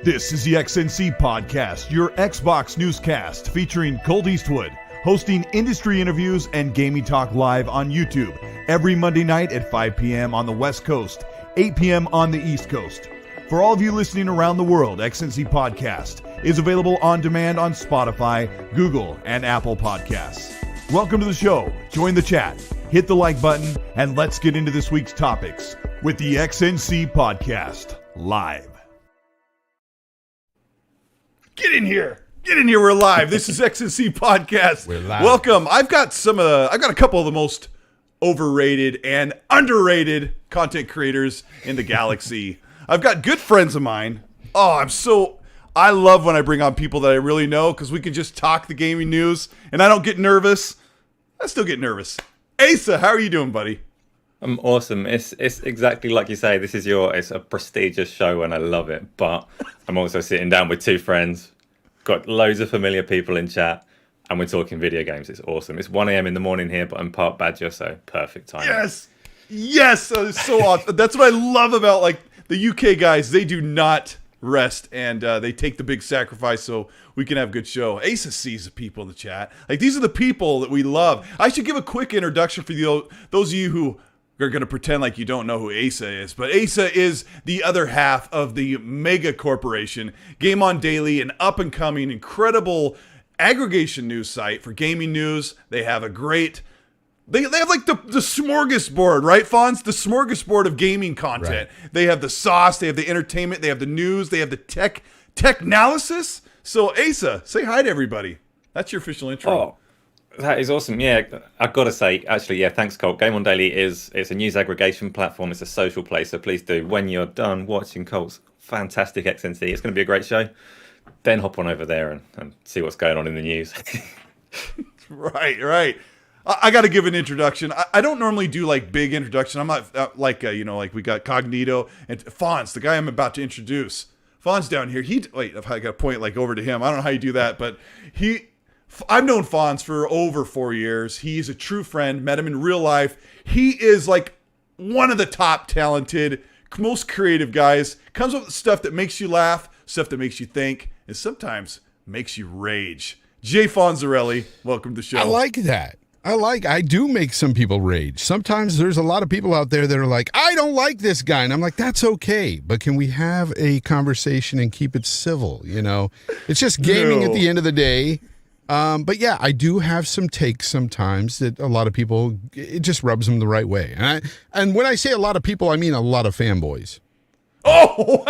This is the XNC Podcast, your Xbox newscast featuring Colteastwood, hosting industry interviews and gaming talk live on YouTube every Monday night at 5 p.m. on the West Coast, 8 p.m. on the East Coast. For all of you listening around the world, XNC Podcast is available on demand on Spotify, Google, and Apple Podcasts. Welcome to the show. Join the chat, hit the like button, and let's get into this week's topics with the XNC Podcast live. Get in here. Get in here. We're live. This is XNC Podcast. We're live. Welcome. I've got a couple of the most overrated and underrated content creators in the galaxy. I've got good friends of mine. I love when I bring on people that I really know because we can just talk the gaming news and I don't get nervous. I still get nervous. Asa, how are you doing, buddy? I'm awesome. It's exactly like you say. It's a prestigious show and I love it. But I'm also sitting down with two friends, got loads of familiar people in chat, and we're talking video games. It's awesome. It's 1 a.m. in the morning here, but I'm part Badger, so perfect time. Yes, that's so awesome. That's what I love about like the UK guys. They do not rest and they take the big sacrifice so we can have a good show. Asa sees the people in the chat. Like these are the people that we love. I should give a quick introduction for those of you who are going to pretend like you don't know who Asa is, but Asa is the other half of the mega corporation, GameOn Daily, an up-and-coming, incredible aggregation news site for gaming news. They have a great... They have like the smorgasbord, right, Fonz? The smorgasbord of gaming content. Right. They have the sauce, they have the entertainment, they have the news, they have the tech analysis. So, Asa, say hi to everybody. That's your official intro. Oh. That is awesome. Yeah, I've got to say, actually, yeah, thanks, Colt. GameOn Daily it's a news aggregation platform. It's a social place, so please do, when you're done watching Colt's fantastic XNC, it's going to be a great show, then hop on over there and see what's going on in the news. Right. I got to give an introduction. I don't normally do, like, big introduction. I'm not, like we got Cognito and Fonz, the guy I'm about to introduce. Fonz down here, wait, if I got to point, like, over to him. I don't know how you do that, but I've known Fonz for over 4 years. He's a true friend, met him in real life. He is like one of the top talented, most creative guys. Comes up with stuff that makes you laugh, stuff that makes you think, and sometimes makes you rage. JFonzerrelli, welcome to the show. I like that. I do make some people rage. Sometimes there's a lot of people out there that are like, I don't like this guy. And I'm like, that's okay. But can we have a conversation and keep it civil? You know, it's just gaming at the end of the day. But yeah, I do have some takes sometimes that a lot of people, it just rubs them the right way. And when I say a lot of people, I mean a lot of fanboys. Oh,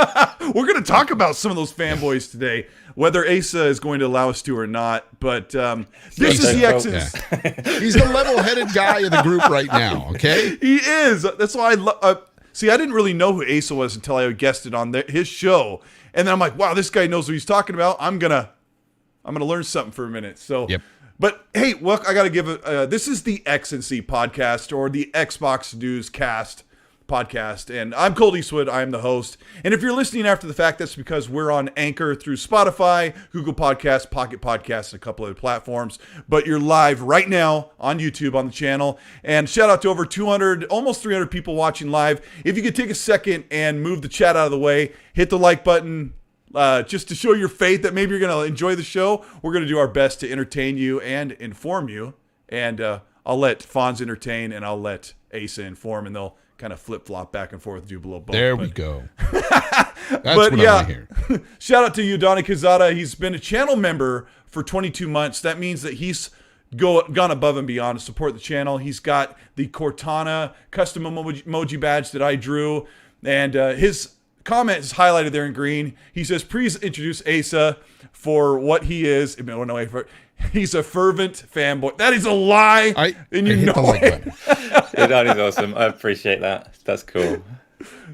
we're going to talk about some of those fanboys today, whether Asa is going to allow us to or not. But this is the X's. Yeah. He's the level-headed guy of the group right now, okay? He is. That's why I see, I didn't really know who Asa was until I guested on his show. And then I'm like, wow, this guy knows what he's talking about. I'm going to learn something for a minute. So, yep. But hey, well, I got to give this is the XNC Podcast or the Xbox Newscast podcast. And I'm Colteastwood. I'm the host. And if you're listening after the fact, that's because we're on Anchor through Spotify, Google Podcasts, Pocket Podcasts, and a couple other platforms. But you're live right now on YouTube on the channel. And shout out to over 200, almost 300 people watching live. If you could take a second and move the chat out of the way, hit the like button, just to show your faith that maybe you're going to enjoy the show. We're going to do our best to entertain you and inform you. And I'll let Fonz entertain and I'll let Asa inform, and they'll kind of flip-flop back and forth, do below both. There we go. That's what I want to hear. Shout out to you, Anaconda. He's been a channel member for 22 months. That means that he's gone above and beyond to support the channel. He's got the Cortana custom emoji badge that I drew, and his comment is highlighted there in green. He says, please introduce Asa for what he is. He's a fervent fanboy. That is a lie, and you know it. That is awesome. I appreciate that. That's cool.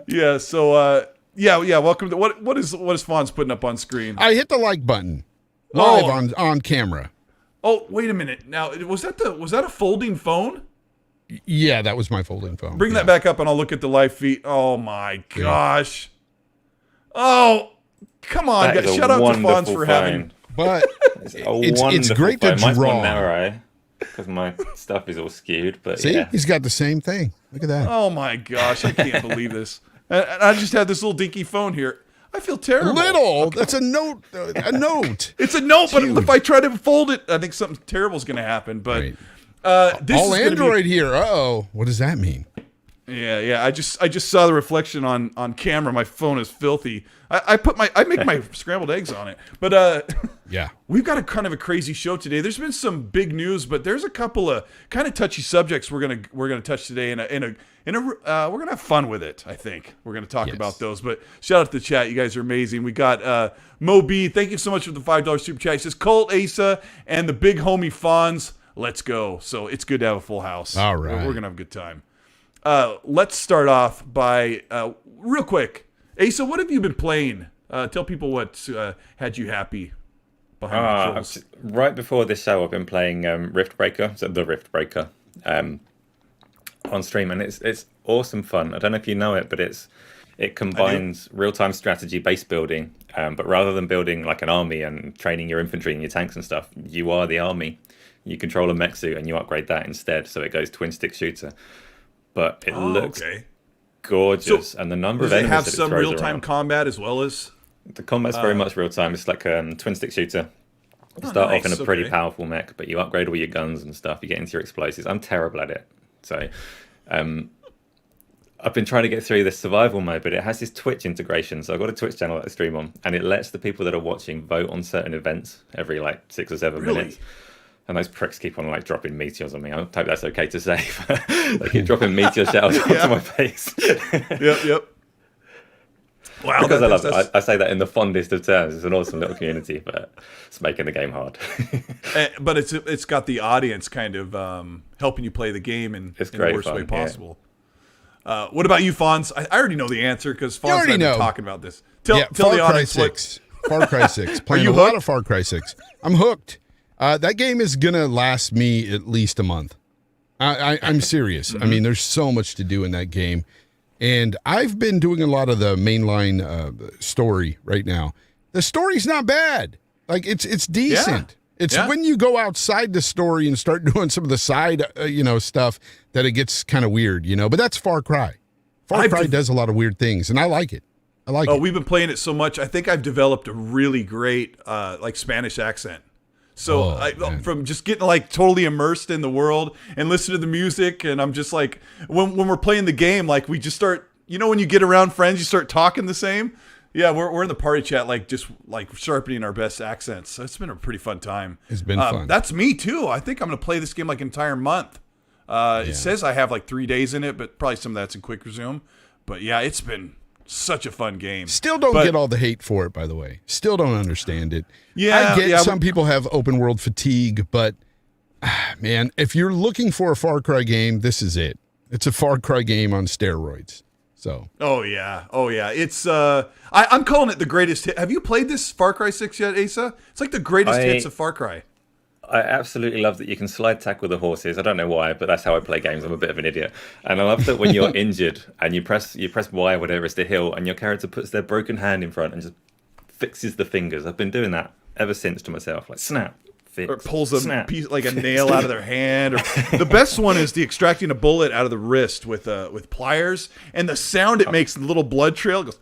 Yeah, so, yeah, welcome to, what is Fonz putting up on screen? I hit the like button live on camera. Oh, wait a minute. Now, was that a folding phone? Yeah, that was my folding phone. Bring that back up and I'll look at the live feed. Oh my gosh. Yeah. Oh, come on, guys. Shout out to Fonz for having. But it's great to draw. Mine's more narrow because my stuff is all skewed. But see, yeah. He's got the same thing. Look at that. Oh my gosh, I can't believe this. And I just had this little dinky phone here. I feel terrible. Little. That's a note. A note. It's a note, but Huge. if I try to fold it, I think something terrible is going to happen. But Right. this All is Android here. Uh-oh. What does that mean? Yeah. I just saw the reflection on camera. My phone is filthy. I make my scrambled eggs on it. But Yeah. we've got a kind of a crazy show today. There's been some big news, but there's a couple of kind of touchy subjects we're gonna touch today. We're gonna have fun with it. I think we're gonna talk about those. But shout out to the chat. You guys are amazing. We got Mo B. Thank you so much for the $5 super chat. He says Colt, Asa, and the big homie Fonz. Let's go. So it's good to have a full house. All right. We're gonna have a good time. Let's start off by real quick. Asa, what have you been playing? Tell people what had you happy behind the controls. Right before this show, I've been playing Riftbreaker, so the Riftbreaker, on stream, and it's awesome fun. I don't know if you know it, but it combines real-time strategy base building, but rather than building like an army and training your infantry and your tanks and stuff, you are the army. You control a mech suit and you upgrade that instead, so it goes twin-stick shooter. But it looks gorgeous, and the number of enemies have that it some throws real-time around. combat as well as The combat's very much real-time. It's like a twin-stick shooter. You start off in a pretty powerful mech, but you upgrade all your guns and stuff. You get into your explosives. I'm terrible at it. So I've been trying to get through this survival mode, but it has this Twitch integration. So I've got a Twitch channel that I stream on, and it lets the people that are watching vote on certain events every like 6 or 7 minutes. And those pricks keep on like dropping meteors on me. I hope that's okay to say. They keep dropping meteor shells onto my face. Yep. Wow, because I love it. I say that in the fondest of terms. It's an awesome little community, but it's making the game hard. But it's got the audience kind of helping you play the game in the worst way possible. Yeah. What about you, Fonz? I already know the answer because Fonz and I have been talking about this. Tell the audience Far Cry 6. Playing a lot of Far Cry 6. I'm hooked. That game is going to last me at least a month. I'm serious. I mean, there's so much to do in that game. And I've been doing a lot of the mainline story right now. The story's not bad. Like, it's decent. It's when you go outside the story and start doing some of the side, stuff that it gets kind of weird, But that's Far Cry. Far Cry does a lot of weird things, and I like it. We've been playing it so much. I think I've developed a really great, Spanish accent. So from just getting like totally immersed in the world and listening to the music, and I'm just like, when we're playing the game, like we just start, when you get around friends, you start talking the same. Yeah, we're in the party chat, like just like sharpening our best accents. So it's been a pretty fun time. It's been fun. That's me too. I think I'm going to play this game like an entire month. It says I have like 3 days in it, but probably some of that's in quick resume. But yeah, it's been such a fun game. Still don't get all the hate for it, by the way. Still don't understand it. Yeah, I get some people have open world fatigue, but man, if you're looking for a Far Cry game, this is it. It's a Far Cry game on steroids. So. Oh yeah. It's I'm calling it the greatest hit. Have you played this Far Cry 6 yet, Asa? It's like the greatest hits of Far Cry. I absolutely love that you can slide tackle the horses. I don't know why, but that's how I play games. I'm a bit of an idiot. And I love that when you're injured and you press Y, whatever is to heal, and your character puts their broken hand in front and just fixes the fingers. I've been doing that ever since to myself. Like, snap, fix, or pulls a piece, like a nail out of their hand. Or the best one is the extracting a bullet out of the wrist with pliers, and the sound it makes, the little blood trail goes.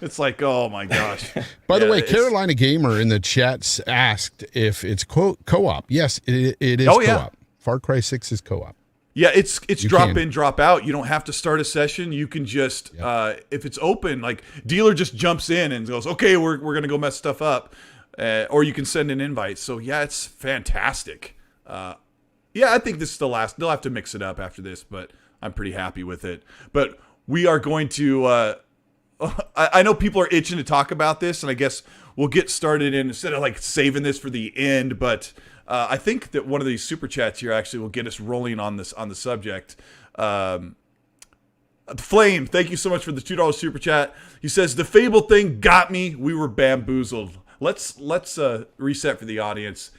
It's like, oh my gosh. By the way, Carolina Gamer in the chats asked if it's co-op. Yes, it is co-op. Yeah. Far Cry 6 is co-op. Yeah, it's drop in, drop out. You don't have to start a session. You can just, if it's open, like dealer just jumps in and goes, okay, we're going to go mess stuff up. Or you can send an invite. So yeah, it's fantastic. I think this is the last. They'll have to mix it up after this, but I'm pretty happy with it. But we are going to, I know people are itching to talk about this, and I guess we'll get started instead of like saving this for the end. But I think that one of these super chats here actually will get us rolling on the subject. Flame, thank you so much for the $2 super chat. He says the Fable thing got me. We were bamboozled. Let's reset for the audience.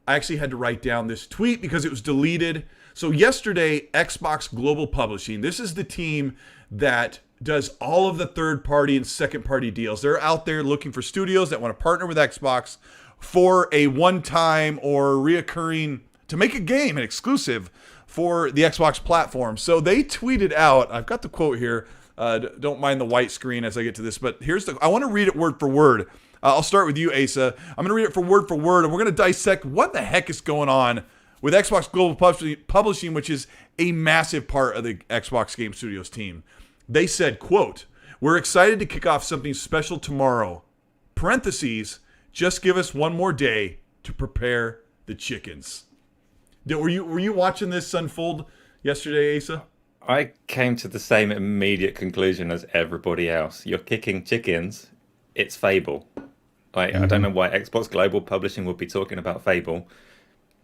I actually had to write down this tweet because it was deleted. So yesterday, Xbox Global Publishing. This is the team that does all of the third-party and second-party deals. They're out there looking for studios that want to partner with Xbox for a one-time or reoccurring, to make a game, an exclusive for the Xbox platform. So they tweeted out, I've got the quote here, Don't mind the white screen as I get to this, but I want to read it word for word. I'll start with you, Asa. I'm going to read it for word, and we're going to dissect what the heck is going on with Xbox Global Publishing, which is a massive part of the Xbox Game Studios team. They said, quote, "We're excited to kick off something special tomorrow. Parentheses, just give us one more day to prepare the chickens." Were you watching this unfold yesterday, Asa? I came to the same immediate conclusion as everybody else. You're kicking chickens. It's Fable. I don't know why Xbox Global Publishing would be talking about Fable,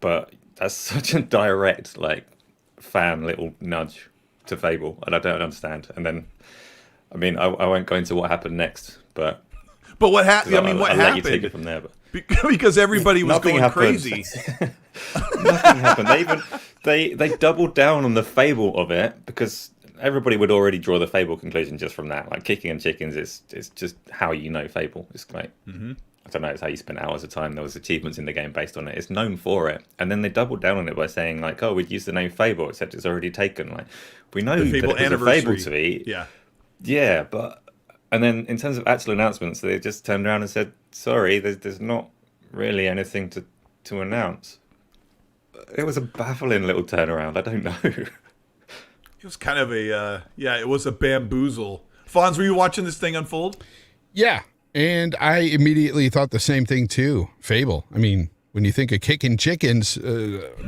but that's such a direct, fan little nudge to Fable, and I don't understand. And then, I won't go into what happened next, but what happened? What I'll happened? let you take it from there. But because everybody was going happened. crazy. Nothing happened. They doubled down on the Fable of it because everybody would already draw the Fable conclusion just from that. Like kicking and chickens is just how you know Fable. It's like I don't know, it's how you spend hours of time. There was achievements in the game based on it. It's known for it. And then they doubled down on it by saying we'd use the name Fable, except it's already taken. Like we know that it was a Fable tweet. Yeah, but and then in terms of actual announcements, they just turned around and said, sorry, there's not really anything to announce. It was a baffling little turnaround. I don't know. It was kind of it was a bamboozle. Fonz, were you watching this thing unfold? Yeah, and I immediately thought the same thing too. Fable. When you think of kicking chickens,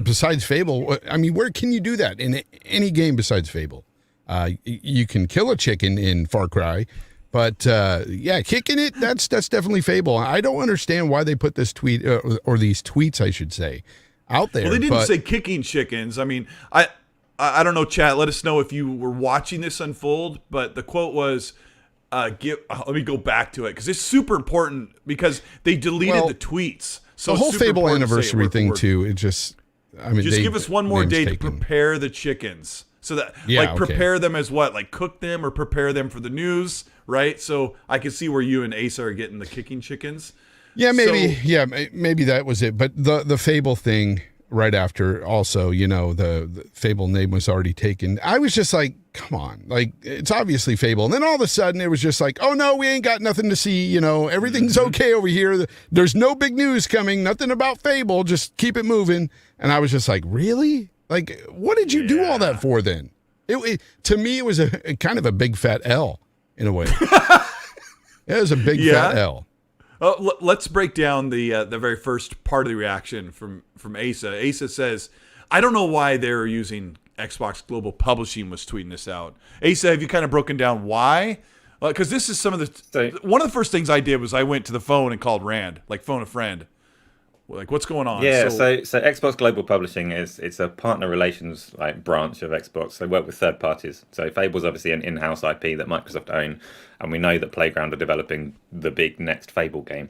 besides Fable, where can you do that in any game besides Fable? You can kill a chicken in Far Cry, but kicking it, that's definitely Fable. I don't understand why they put this tweet or these tweets, I should say, out there. Well, they didn't say kicking chickens. I don't know, chat. Let us know if you were watching this unfold. But the quote was, let me go back to it because it's super important because they deleted the tweets. So the whole Fable anniversary thing too. It just, give us one more day to prepare the chickens. So that prepare them as what? Like cook them or prepare them for the news, right? So I can see where you and Asa are getting the kicking chickens. Yeah, maybe. Maybe that was it. But the Fable thing right after, also, the Fable name was already taken. I was just like, come on, it's obviously Fable. And then all of a sudden, it was just like, oh no, we ain't got nothing to see. Everything's okay over here. There's no big news coming. Nothing about Fable. Just keep it moving. And I was just like, really? What did you do all that for then? To me, it was a kind of a big fat L in a way. It was a big fat L. Let's break down the very first part of the reaction from Asa. Asa says, I don't know why they're using Xbox Global Publishing was tweeting this out. Asa, have you kind of broken down why? Because this is one of the first things I did was I went to the phone and called Rand, phone a friend. What's going on? Yeah, so Xbox Global Publishing it's a partner relations branch of Xbox. They work with third parties. So Fable's obviously an in-house IP that Microsoft own, and we know that Playground are developing the big next Fable game.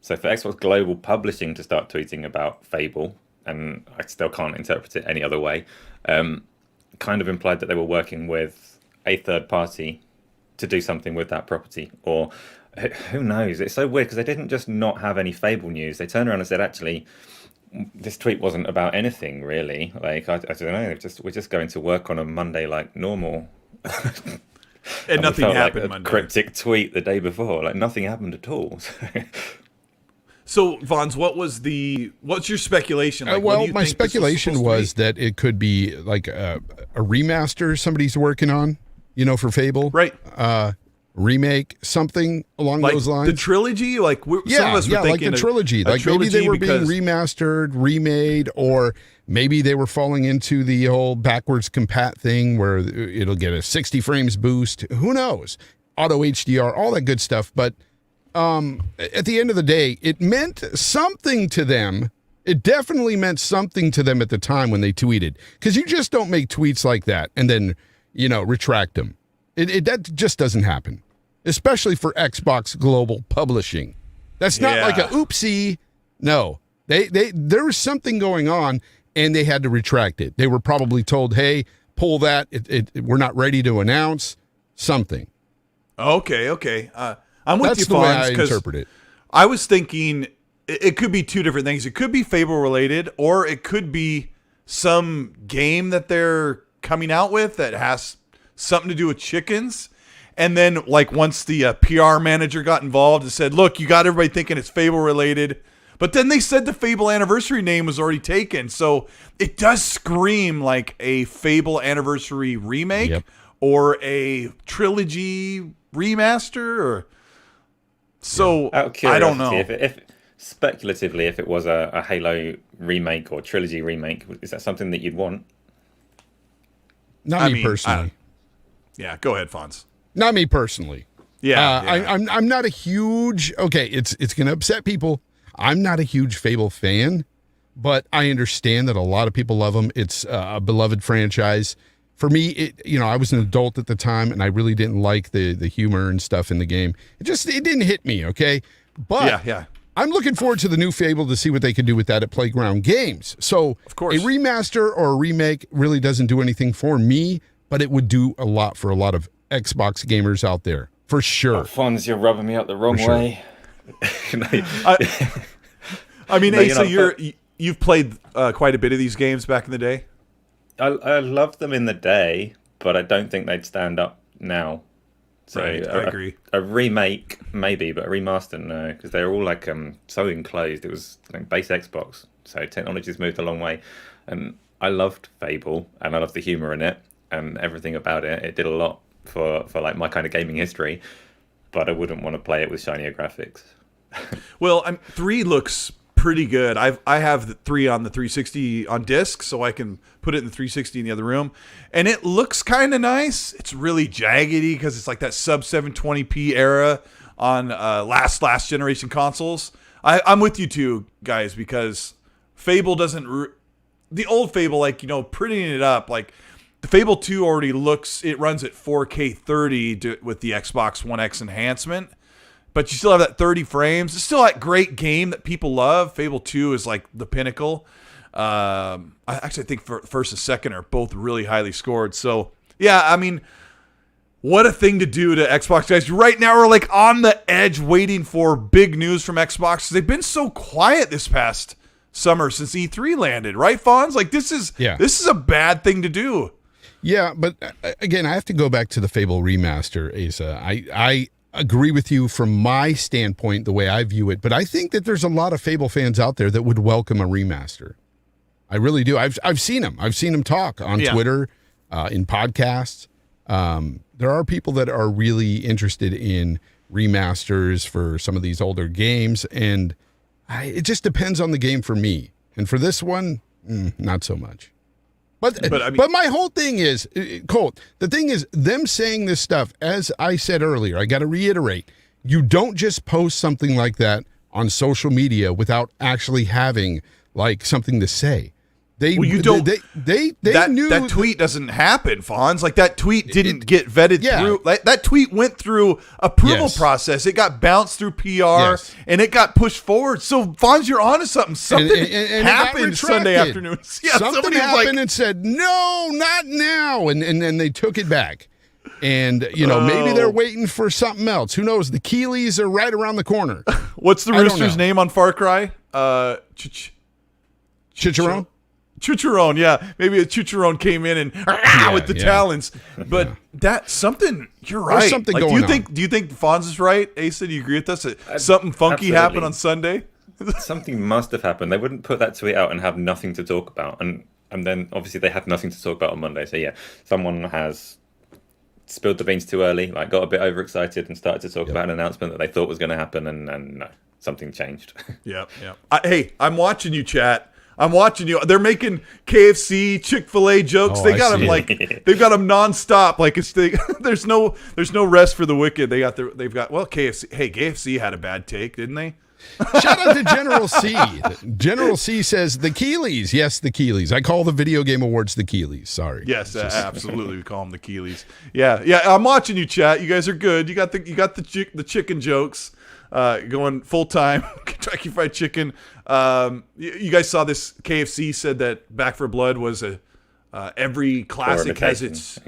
So for Xbox Global Publishing to start tweeting about Fable, and I still can't interpret it any other way, kind of implied that they were working with a third party to do something with that property, or who knows? It's so weird because they didn't just not have any Fable news. They turned around and said, actually, this tweet wasn't about anything really. I don't know. We're just going to work on a Monday like normal. and nothing happened Monday. Cryptic tweet the day before. Nothing happened at all. So, Vons, what's your speculation? My speculation was that it could be a remaster somebody's working on, for Fable. Right. Remake, something along those lines. The trilogy? Some of us were thinking the trilogy. Maybe they were being remastered, remade, or maybe they were falling into the whole backwards compat thing where it'll get a 60 frames boost. Who knows? Auto HDR, all that good stuff. But at the end of the day, it meant something to them. It definitely meant something to them at the time when they tweeted. Because you just don't make tweets like that and then, retract them. That just doesn't happen. Especially for Xbox Global Publishing. That's not like a oopsie. No. There was something going on, and they had to retract it. They were probably told, hey, pull that. We're not ready to announce something. Okay. I'm with you, Fonz. That's the way I interpret it. I was thinking it could be two different things. It could be Fable-related, or it could be some game that they're coming out with that has something to do with chickens. And then, like, once the PR manager got involved and said, look, you got everybody thinking it's Fable related. But then they said the Fable Anniversary name was already taken. So it does scream like a Fable Anniversary remake or a trilogy remaster. Or so Out of curiosity, I don't know. If speculatively, if it was a Halo remake or trilogy remake, is that something that you'd want? Not me personally. Yeah, go ahead, Fonz. Not me personally. Yeah, I'm not a huge. Okay, it's going to upset people. I'm not a huge Fable fan, but I understand that a lot of people love them. It's a beloved franchise. For me, I was an adult at the time, and I really didn't like the humor and stuff in the game. It didn't hit me. Okay, but I'm looking forward to the new Fable to see what they can do with that at Playground Games. So, of course, a remaster or a remake really doesn't do anything for me, but it would do a lot for a lot of Xbox gamers out there, for sure. Oh, Fonz, you're rubbing me up the wrong way. I mean, Asa, you've played quite a bit of these games back in the day. I loved them in the day, but I don't think they'd stand up now. So right, I agree. A remake, maybe, but a remaster, no, because they're all like so enclosed. It was like base Xbox, so technology's moved a long way. And I loved Fable, and I loved the humor in it, and everything about it. It did a lot for like my kind of gaming history, but I wouldn't want to play it with shinier graphics. Well, 3 looks pretty good. I have the 3 on the 360 on disc, so I can put it in the 360 in the other room, and it looks kind of nice. It's really jaggedy because it's like that sub 720p era on last generation consoles. I'm with you too, guys, because Fable doesn't. The old Fable, like, printing it up, like the Fable 2 already looks. It runs at 4K 30 with the Xbox One X enhancement. But you still have that 30 frames. It's still that great game that people love. Fable 2 is like the pinnacle. I think first and second are both really highly scored. So, yeah, I mean, what a thing to do to Xbox guys. Right now we're like on the edge waiting for big news from Xbox. They've been so quiet this past summer since E3 landed, right, Fonz? Like, this is a bad thing to do. Yeah, but again, I have to go back to the Fable remaster, Asa. I agree with you from my standpoint, the way I view it, but I think that there's a lot of Fable fans out there that would welcome a remaster. I really do. I've seen them. I've seen them talk on Twitter, in podcasts. There are people that are really interested in remasters for some of these older games, and it just depends on the game for me. And for this one, not so much. But my whole thing is, Colt, the thing is, them saying this stuff, as I said earlier, I got to reiterate, you don't just post something like that on social media without actually having, like, something to say. They knew that tweet doesn't happen, Fonz. Like, that tweet didn't get vetted through. Like, that tweet went through approval process. It got bounced through PR and it got pushed forward. So, Fonz, you're onto something. Something happened Sunday afternoon. Yeah, something happened and said, no, not now. And then they took it back. And, maybe they're waiting for something else. Who knows? The Keeleys are right around the corner. What's the rooster's name on Far Cry? Chicharron? Chicharron, yeah. Maybe a Chicharron came in and with the talons. But that's something, you're right. There's something going on. Do you think Fonz is right? Asa, do you agree with us? Something funky happened on Sunday? Something must have happened. They wouldn't put that tweet out and have nothing to talk about. And then, obviously, they had nothing to talk about on Monday. So, yeah, someone has spilled the beans too early, like got a bit overexcited and started to talk about an announcement that they thought was going to happen. And no, something changed. Yeah. Hey, I'm watching you, chat. I'm watching you. They're making KFC, Chick-fil-A jokes. They got them they've got them nonstop. Like there's no rest for the wicked. They've got KFC. Hey, KFC had a bad take, didn't they? Shout out to General C. General C says the Keeleys. Yes, the Keeleys. I call the video game awards the Keeleys. Sorry. Yes, absolutely. We call them the Keeleys. Yeah. I'm watching you, chat. You guys are good. You got the chicken jokes. Going full time. Kentucky Fried Chicken. You guys saw this. KFC said that Back for Blood was every classic has its.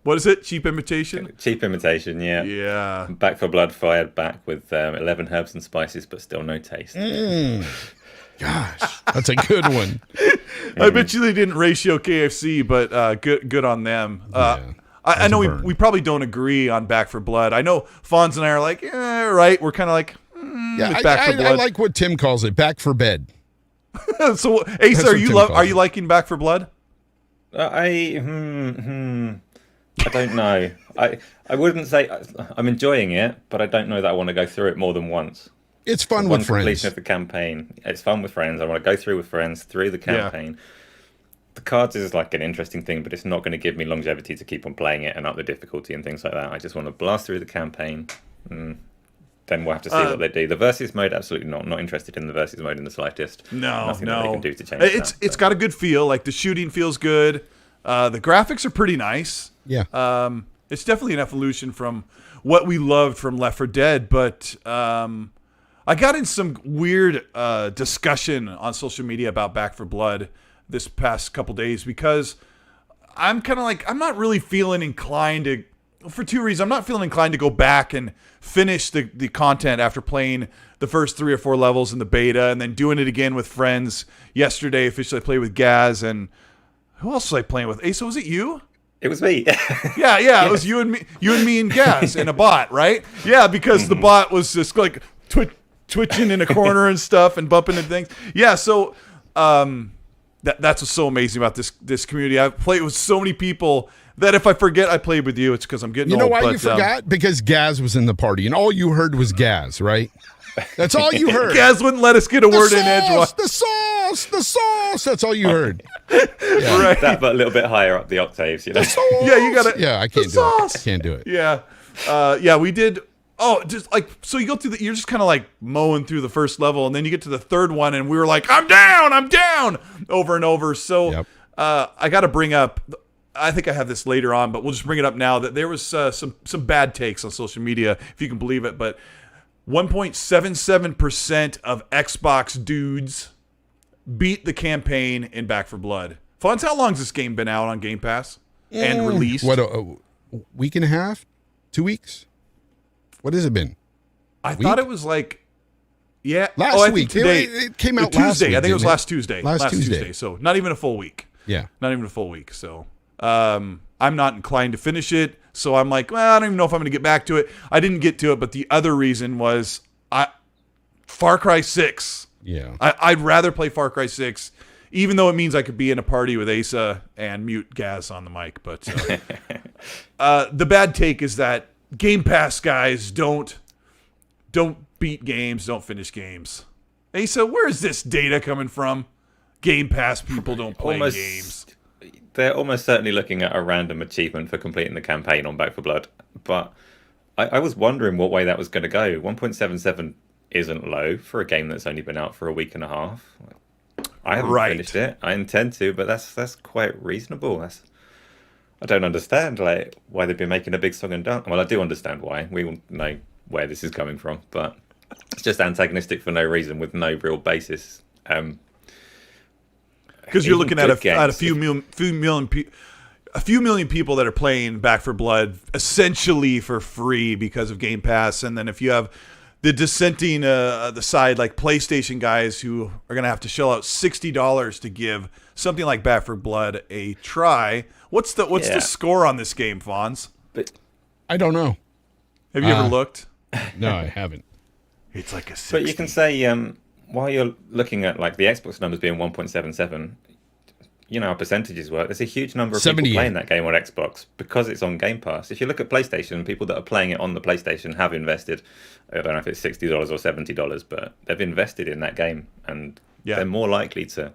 What is it? Cheap imitation? Cheap imitation, yeah. Yeah. Back for Blood fired back with 11 herbs and spices, but still no taste. Gosh, that's a good one. I bet you they didn't ratio KFC, but good on them. I know we probably don't agree on Back for Blood. I know Fonz and I are like, right. We're kind of like, with Back for Blood. I like what Tim calls it, back for bed. So, Ace, are you liking Back for Blood? I don't know. I wouldn't say I'm enjoying it, but I don't know that I want to go through it more than once. It's fun with friends. Completion of the campaign. It's fun with friends. I want to go through with friends through the campaign. Yeah. The cards is like an interesting thing, but it's not going to give me longevity to keep on playing it and up the difficulty and things like that. I just want to blast through the campaign. Then we'll have to see what they do. The versus mode, absolutely not interested in the versus mode in the slightest. Nothing that they can do to change it's got a good feel. Like the shooting feels good. The graphics are pretty nice. Yeah. It's definitely an evolution from what we loved from Left 4 Dead, but I got in some weird discussion on social media about Back 4 Blood this past couple days because I'm kind of like, I'm not really feeling inclined to, for two reasons. I'm not feeling inclined to go back and finish the content after playing the first 3 or 4 levels in the beta and then doing it again with friends. Yesterday, officially I played with Gaz, and who else was I playing with? Asa, was it you? It was me. Yeah. It was you and me and Gaz and a bot, right? Yeah, because the bot was just like twitching in a corner and stuff and bumping into things. Yeah, so that's what's so amazing about this community. I've played with so many people that if I forget I played with you, it's because I'm getting old. You know why you forgot? Because Gaz was in the party, and all you heard was Gaz, right? That's all you heard. Gaz wouldn't let us get a word in edgewise. The sauce. That's all you heard. Yeah. Right. That, but a little bit higher up the octaves, you know. Yeah, you got it. Yeah, I can't do it. I can't do it. Yeah, we did. Oh, just like, so you go through you're just kind of like mowing through the first level, and then you get to the third one, and we were like, I'm down, over and over. So I got to bring up, I think I have this later on, but we'll just bring it up now, that there was some bad takes on social media, if you can believe it, but 1.77% of Xbox dudes beat the campaign in Back 4 Blood. Fonz, how long has this game been out on Game Pass and released? What, a week and a half? 2 weeks? What has it been? I thought it was like, last week. Today, it came out Tuesday. Last week, I think it was last Tuesday. Last Tuesday. So not even a full week. Yeah. Not even a full week. So I'm not inclined to finish it. So I'm like, well, I don't even know if I'm going to get back to it. I didn't get to it, but the other reason was Far Cry 6. Yeah. I'd rather play Far Cry 6, even though it means I could be in a party with Asa and mute Gaz on the mic. But the bad take is that Game Pass guys don't beat games, don't finish games. Asa, where is this data coming from? Game Pass people don't play games. They're almost certainly looking at a random achievement for completing the campaign on Back 4 Blood. But I was wondering what way that was going to go. 1.77 isn't low for a game that's only been out for a week and a half. I haven't finished it. I intend to, but that's quite reasonable. I don't understand why they've been making a big song and dance. Well, I do understand why. We all know where this is coming from, but it's just antagonistic for no reason with no real basis. Because you're looking at a few million people that are playing Back 4 Blood essentially for free because of Game Pass, and then if you have the dissenting the side like PlayStation guys who are going to have to shell out $60 to give something like Back 4 Blood a try. What's the score on this game, Fonz? But I don't know. Have you ever looked? No, I haven't. It's like a 60. But you can say while you're looking at like the Xbox numbers being 1.77, you know how percentages work. There's a huge number of people playing that game on Xbox because it's on Game Pass. If you look at PlayStation, people that are playing it on the PlayStation have invested. I don't know if it's $60 or $70, but they've invested in that game, and they're more likely to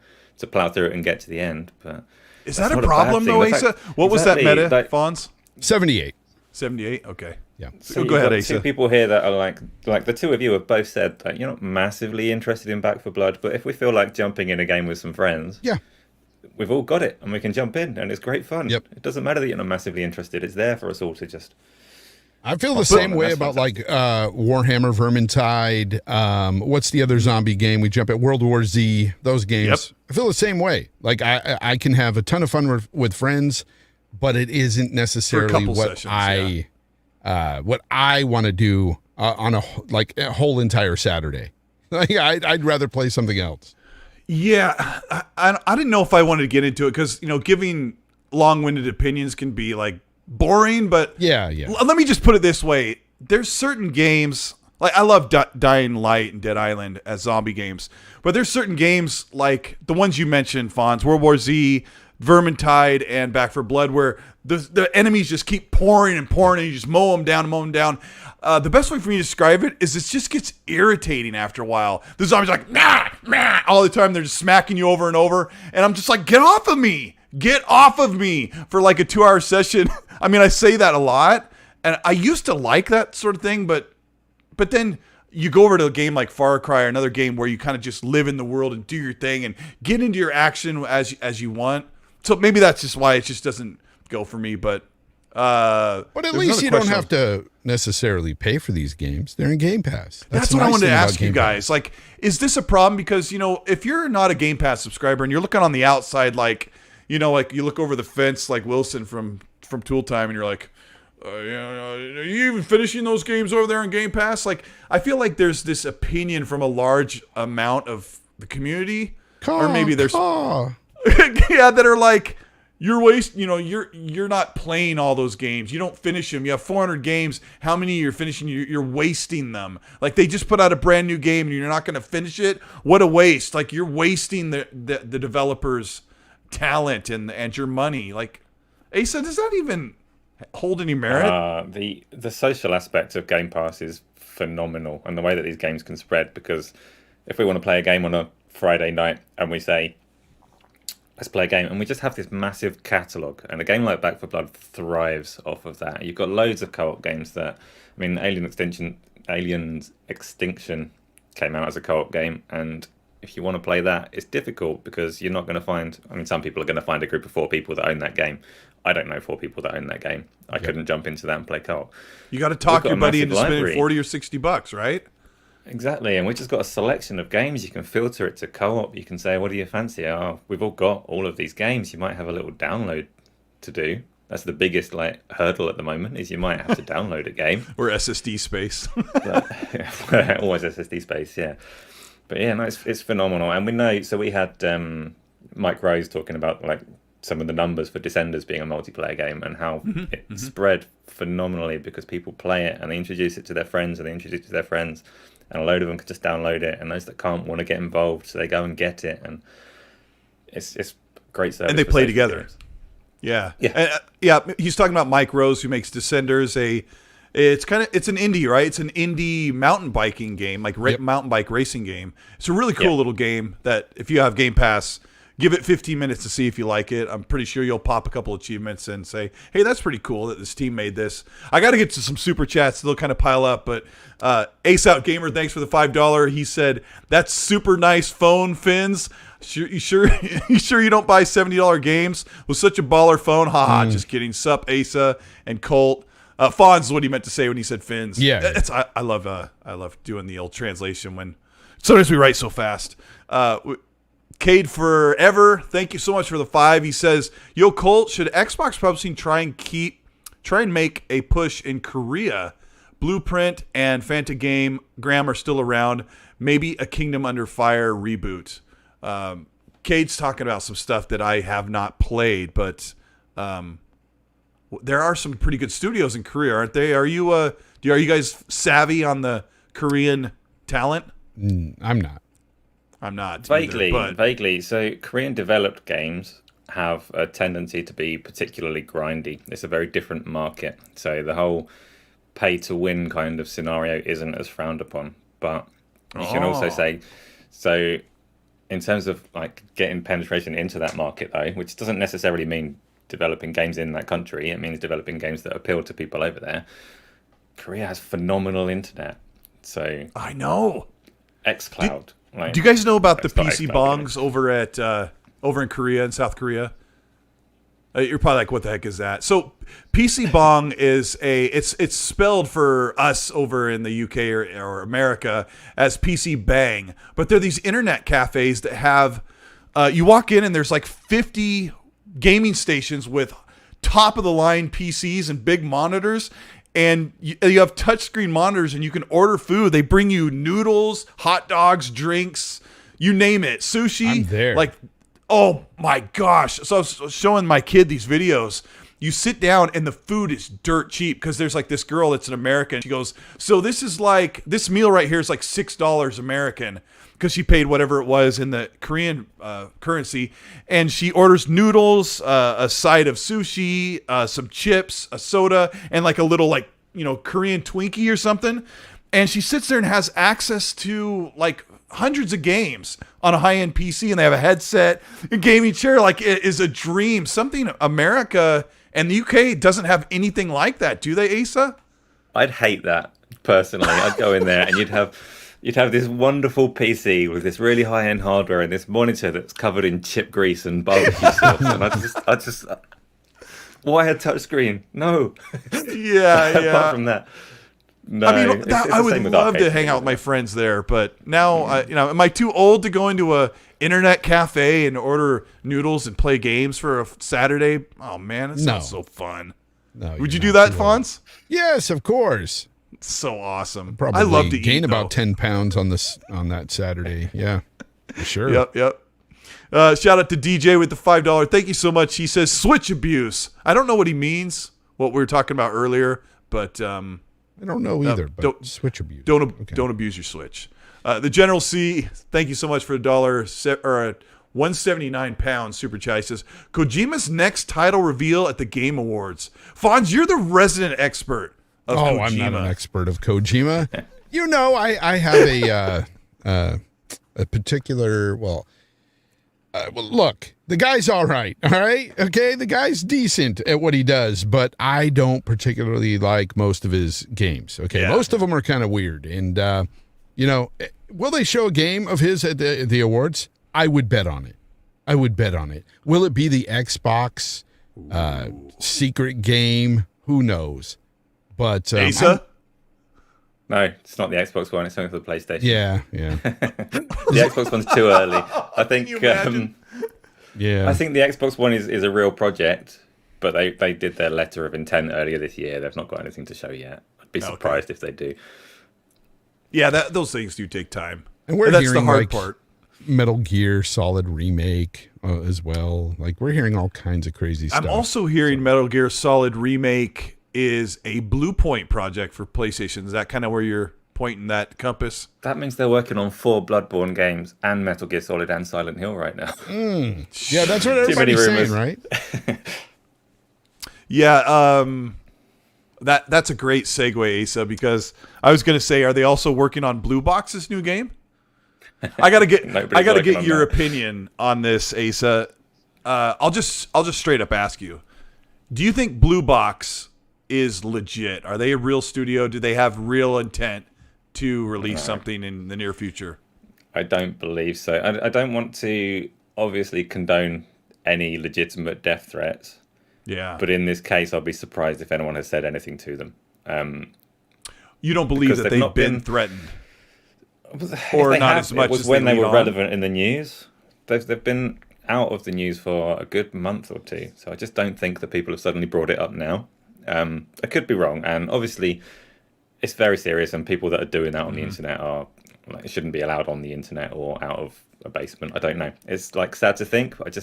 plow through it and get to the end. But is that a problem, though, Asa? What was that meta, Fonz? 78. 78? Okay. Yeah. So go ahead, Asa. Two people here that are like the two of you have both said that you're not massively interested in Back 4 Blood, but if we feel like jumping in a game with some friends, we've all got it and we can jump in and it's great fun. Yep. It doesn't matter that you're not massively interested. It's there for us all to just... I feel the same way about like Warhammer Vermintide. What's the other zombie game we jump at? World War Z. Those games. Yep. I feel the same way. Like I can have a ton of fun with friends, but it isn't necessarily what I want to do on a whole entire Saturday. Like I'd rather play something else. Yeah, I didn't know if I wanted to get into it because giving long-winded opinions can be like boring, but Yeah. let me just put it this way. There's certain games, like I love Dying Light and Dead Island as zombie games, but there's certain games like the ones you mentioned, Fonz, World War Z, Vermintide, and Back for Blood, where the enemies just keep pouring and pouring, and you just mow them down and mow them down. The best way for me to describe it is it just gets irritating after a while. The zombies are like, nah, all the time. They're just smacking you over and over. And I'm just like, get off of me. Get off of me for like a 2-hour session. I mean, I say that a lot. And I used to like that sort of thing. But then you go over to a game like Far Cry or another game where you kind of just live in the world and do your thing and get into your action as you want. So maybe that's just why it just doesn't go for me. But at least you don't have to necessarily pay for these games. They're in Game Pass. That's what I wanted to ask you guys. Like, is this a problem? Because, if you're not a Game Pass subscriber and you're looking on the outside, like, like you look over the fence like Wilson from Tool Time and you're like, are you even finishing those games over there on Game Pass? Like, I feel like there's this opinion from a large amount of the community. Or maybe there's... yeah, that are like... You're not playing all those games. You don't finish them. You have 400 games. How many you're finishing? You're wasting them. Like they just put out a brand new game and you're not going to finish it. What a waste! Like you're wasting the developers' talent and your money. Like, Asa, does that even hold any merit? The social aspect of Game Pass is phenomenal, and the way that these games can spread. Because if we want to play a game on a Friday night and we say, let's play a game, and we just have this massive catalogue, and a game like Back 4 Blood thrives off of that. You've got loads of co-op games that, I mean, Aliens Extinction came out as a co-op game, and if you want to play that, it's difficult because you're not going to find, I mean, some people are going to find a group of 4 people that own that game. I don't know 4 people that own that game. I couldn't jump into that and play co-op. You got to talk your buddy into spending $40 or $60, right? Exactly, and we just got a selection of games. You can filter it to co-op. You can say, what do you fancy? Oh, we've all got all of these games. You might have a little download to do. That's the biggest hurdle at the moment, is you might have to download a game. Or SSD space. Always SSD space, yeah. But yeah, no, it's phenomenal. And we know, so we had Mike Rose talking about some of the numbers for Descenders being a multiplayer game and how it spread phenomenally because people play it and they introduce it to their friends and they introduce it to their friends. And a load of them can just download it, and those that can't want to get involved, so they go and get it, and it's great service. And they play together. Games. Yeah. He's talking about Mike Rose, who makes Descenders. It's an indie, right? It's an indie mountain biking game, mountain bike racing game. It's a really cool little game that if you have Game Pass, give it 15 minutes to see if you like it. I'm pretty sure you'll pop a couple achievements and say, hey, that's pretty cool that this team made this. I got to get to some super chats. They'll kind of pile up. But Ace Out Gamer, thanks for the $5. He said, that's super nice phone, Fins. You sure you don't buy $70 games with such a baller phone? Haha, just kidding. Sup, Asa and Colt. Fonz is what he meant to say when he said Fins. Yeah. I love doing the old translation when sometimes we write so fast. Cade Forever, thank you so much for the 5. He says, yo, Colt, should Xbox Publishing try and make a push in Korea? Blueprint and Fantagram are still around. Maybe a Kingdom Under Fire reboot. Cade's talking about some stuff that I have not played, but there are some pretty good studios in Korea, aren't they? Are you guys savvy on the Korean talent? I'm not. I'm not. Vaguely. So Korean developed games have a tendency to be particularly grindy. It's a very different market. So the whole pay to win kind of scenario isn't as frowned upon. But you can also say, so in terms of getting penetration into that market though, which doesn't necessarily mean developing games in that country, it means developing games that appeal to people over there. Korea has phenomenal internet. So I know. xCloud. Do you guys know about the PC bongs over in Korea and South Korea? You're probably like, what the heck is that? So PC bong is it's spelled for us over in the UK or America as PC bang, but they're these internet cafes that have you walk in and there's 50 gaming stations with top of the line PCs and big monitors. And you have touchscreen monitors and you can order food. They bring you noodles, hot dogs, drinks, you name it. Sushi. I'm there. Oh my gosh. So I was showing my kid these videos you sit down and the food is dirt cheap because there's like this girl that's an American. She goes, so this meal right here is like $6 American, because she paid whatever it was in the Korean currency. And she orders noodles, a side of sushi, some chips, a soda, and like a little like, Korean Twinkie or something. And she sits there and has access to like hundreds of games on a high-end PC, and they have a headset and gaming chair. Like, it is a dream. Something America and the UK doesn't have anything like that, do they, Asa? I'd hate that personally. I'd go in there and you'd have this wonderful PC with this really high-end hardware and this monitor that's covered in chip grease and barbecue sauce. And I just why a touch screen? No. Yeah. Apart from that. No, I mean, I would love to hang out with my friends there, but now, am I too old to go into a internet cafe and order noodles and play games for a Saturday? Oh man, it sounds so fun. No, would you do that, Fonz? Yes, of course. It's so awesome. Probably I love to gain eat, about 10 pounds on that Saturday. Yeah, for sure. Yep. Shout out to DJ with the $5. Thank you so much. He says Switch abuse. I don't know what he means. What we were talking about earlier, but I don't know either. But Switch abuse. Don't abuse your Switch. The General C, thank you so much for a 179 pounds super chat. He says Kojima's next title reveal at the Game Awards. Fonz, you're the resident expert of Kojima. I'm not an expert of Kojima. I have a particular look, the guy's all right, okay? The guy's decent at what he does, but I don't particularly like most of his games, okay? Yeah. Most of them are kind of weird, and, will they show a game of his at the awards? I would bet on it. Will it be the Xbox secret game? Who knows? But Asa? No, it's not the Xbox One. It's only for the PlayStation. Yeah. The Xbox One's too early. I think. I think the Xbox One is a real project, but they did their letter of intent earlier this year. They've not got anything to show yet. I'd be surprised if they do. Yeah, those things do take time, and that's the hard part. Metal Gear Solid Remake as well. Like, we're hearing all kinds of crazy stuff. I'm also hearing Metal Gear Solid Remake is a Blue Point project for PlayStation. Is that kind of where you're pointing that compass? That means they're working on 4 Bloodborne games and Metal Gear Solid and Silent Hill right now. Yeah, that's what everybody's saying, right? Yeah, that's a great segue, Asa, because I was going to say, are they also working on Blue Box's new game? I gotta get your opinion on this, Asa. I'll just straight up ask you: do you think Blue Box is legit? Are they a real studio? Do they have real intent to release something in the near future? I don't believe so. I don't want to obviously condone any legitimate death threats. Yeah. But in this case, I'll be surprised if anyone has said anything to them. You don't believe that they've been threatened? Or not as much as when they were relevant in the news. They've been out of the news for a good month or two. So I just don't think that people have suddenly brought it up now. I could be wrong. And obviously, it's very serious. And people that are doing that on the internet it shouldn't be allowed on the internet or out of a basement. I don't know. It's sad to think, but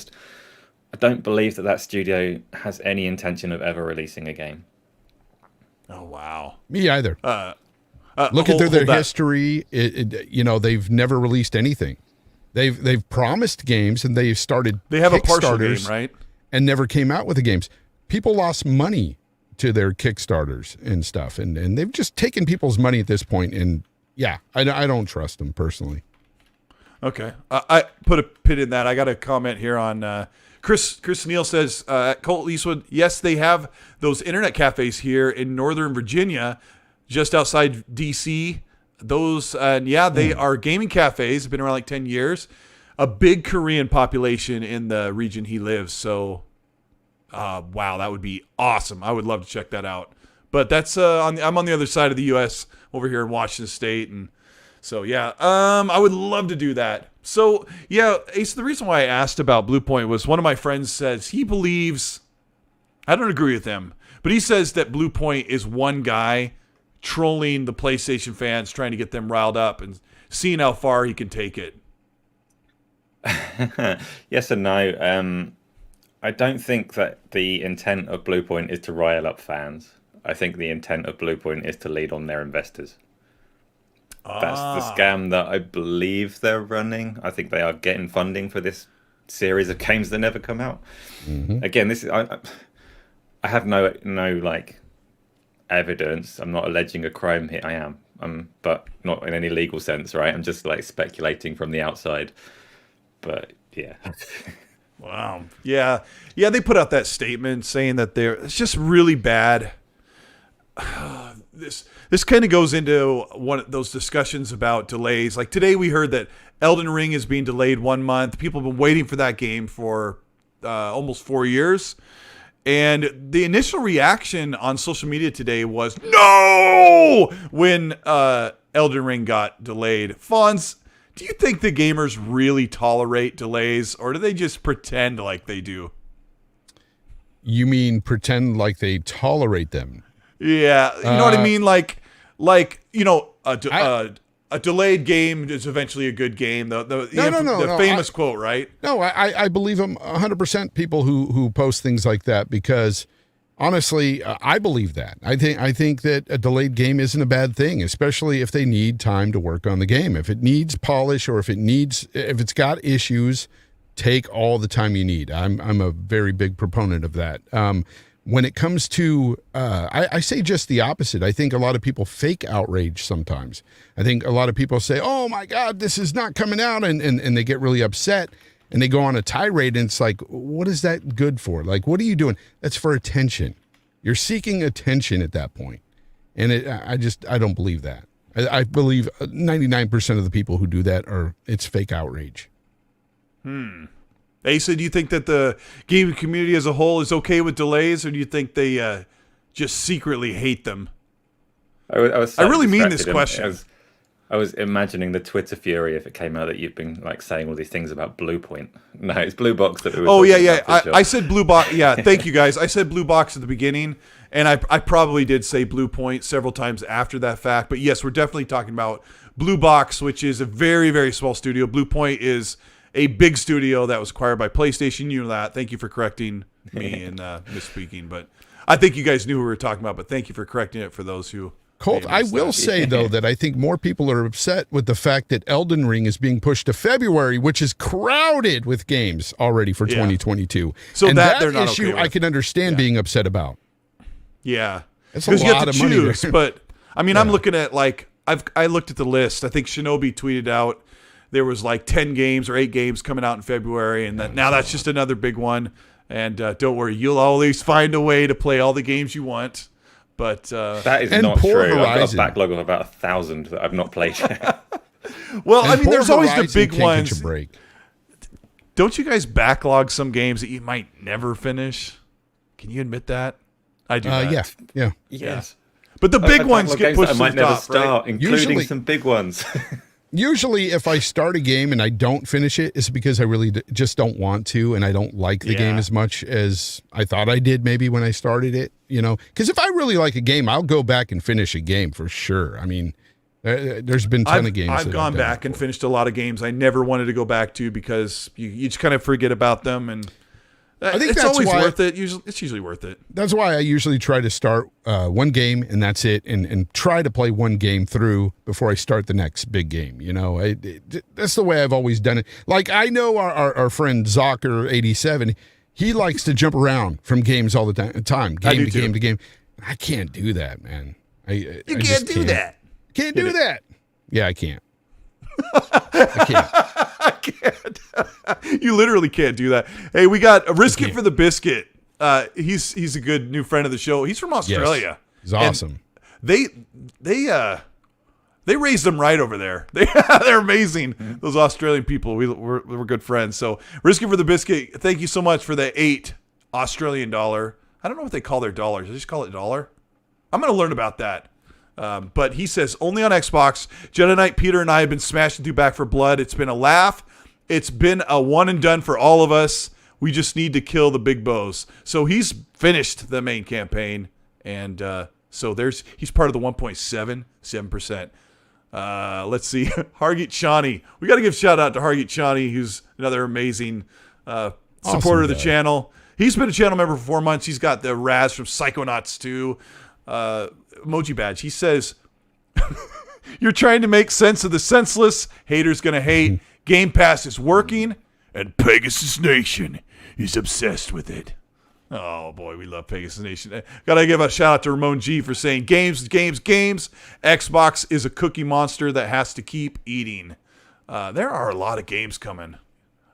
I don't believe that studio has any intention of ever releasing a game. Oh, wow. Me either. Look at their history. They've never released anything. They've promised games and they've started. They have a partial game, right? And never came out with the games. People lost money to their Kickstarters and stuff, and they've just taken people's money at this point. And I don't trust them personally. Okay, I put a pin in that. I got a comment here on Chris Neal says at Colteastwood. Yes, they have those internet cafes here in Northern Virginia, just outside DC. Those, they are gaming cafes. Been around like 10 years. A big Korean population in the region he lives. So, wow, that would be awesome. I would love to check that out. But that's I'm on the other side of the U.S. over here in Washington State, and so I would love to do that. So Ace, the reason why I asked about Blue Point was one of my friends says he believes. I don't agree with him, but he says that Blue Point is one guy trolling the PlayStation fans, trying to get them riled up and seeing how far he can take it. Yes and no. I don't think that the intent of Bluepoint is to rile up fans. I think the intent of Bluepoint is to lead on their investors. That's the scam that I believe they're running. I think they are getting funding for this series of games that never come out. Again, this is I have no like evidence. I'm not alleging a crime here. I am, but not in any legal sense, right? I'm just like speculating from the outside. But yeah. Wow. Yeah. They put out that statement saying that it's just really bad. This kind of goes into one of those discussions about delays. Like today, we heard that Elden Ring is being delayed 1 month. People have been waiting for that game for almost 4 years. And the initial reaction on social media today was no when Elden Ring got delayed. Fonz, do you think the gamers really tolerate delays, or do they just pretend like they do? You mean pretend like they tolerate them? Yeah, you know what I mean? Like a delayed game is eventually a good game. The famous quote, right? No, I believe them 100%. People who post things like that, because honestly, I believe that. I think that a delayed game isn't a bad thing, especially if they need time to work on the game. If it needs polish, or if it's got issues, take all the time you need. I'm a very big proponent of that. When it comes to, I say just the opposite. I think a lot of people fake outrage sometimes. I think a lot of people say, oh my God, this is not coming out. And they get really upset and they go on a tirade. And it's like, what is that good for? Like, what are you doing? That's for attention. You're seeking attention at that point. And I don't believe that. I believe 99% of the people who do that it's fake outrage. Asa, do you think that the gaming community as a whole is okay with delays, or do you think they just secretly hate them? I really mean this question. I was imagining the Twitter fury if it came out that you've been like saying all these things about Bluepoint. No, it's BlueBox that we were talking about. I said BlueBox. Yeah, thank you guys. I said BlueBox at the beginning, and I probably did say Bluepoint several times after that fact. But yes, we're definitely talking about BlueBox, which is a very, very small studio. Bluepoint is a big studio that was acquired by PlayStation. You know that. Thank you for correcting me and misspeaking. But I think you guys knew who we were talking about, but thank you for correcting it for those who... Colt, I will say, though, that I think more people are upset with the fact that Elden Ring is being pushed to February, which is crowded with games already for 2022. So and that they're not issue okay with. I can understand being upset about. Yeah. It's a lot of money there. But, I mean, I'm looking at, like, I looked at the list. I think Shinobi tweeted out there was like 10 games or 8 games coming out in February, and now that's just another big one. And don't worry, you'll always find a way to play all the games you want. But that is not true. Horizon. I've got a backlog of about 1,000 that I've not played yet. Well, I mean, there's always the big ones. Catch a break. Don't you guys backlog some games that you might never finish? Can you admit that? I do that. Yeah. Yes. But the big ones get pushed to the top, never start, right? Including some big ones. Usually, if I start a game and I don't finish it, it's because I really just don't want to, and I don't like the game as much as I thought I did maybe when I started it, you know? Because if I really like a game, I'll go back and finish a game for sure. I mean, there's been a ton of games. I've gone back and finished a lot of games I never wanted to go back to because you just kind of forget about them, and I think it's always worth it. It's usually worth it. That's why I usually try to start one game and that's it, and try to play one game through before I start the next big game. You know, that's the way I've always done it. Like I know our friend Zocker87, he likes to jump around from games all the time, game to game to game. I can't do that, man. You can't do that. Can't do that. Yeah, I can't. I can't. I can't. You literally can't do that. Hey, we got a Risk It for the Biscuit. He's a good new friend of the show. He's from Australia. Yes. He's awesome. And they raised them right over there. They're amazing. Those Australian people. We're good friends. So Risk It for the Biscuit. Thank you so much for the $8 Australian dollar. I don't know what they call their dollars. They just call it dollar. I'm going to learn about that. But he says, only on Xbox. Jedi Knight Peter and I have been smashing through Back for Blood. It's been a laugh. It's been a one and done for all of us. We just need to kill the big bows. So he's finished the main campaign. And so he's part of the 1.77%. Let's see. Hargit Shani. We got to give a shout out to Hargit Shani, who's another amazing supporter of the channel. He's been a channel member for 4 months. He's got the Raz from Psychonauts 2 emoji badge. He says, "You're trying to make sense of the senseless. Haters gonna hate. Game Pass is working, and Pegasus Nation is obsessed with it." Oh boy, we love Pegasus Nation. Gotta give a shout out to Ramon G for saying, "Games, games, games. Xbox is a cookie monster that has to keep eating." There are a lot of games coming.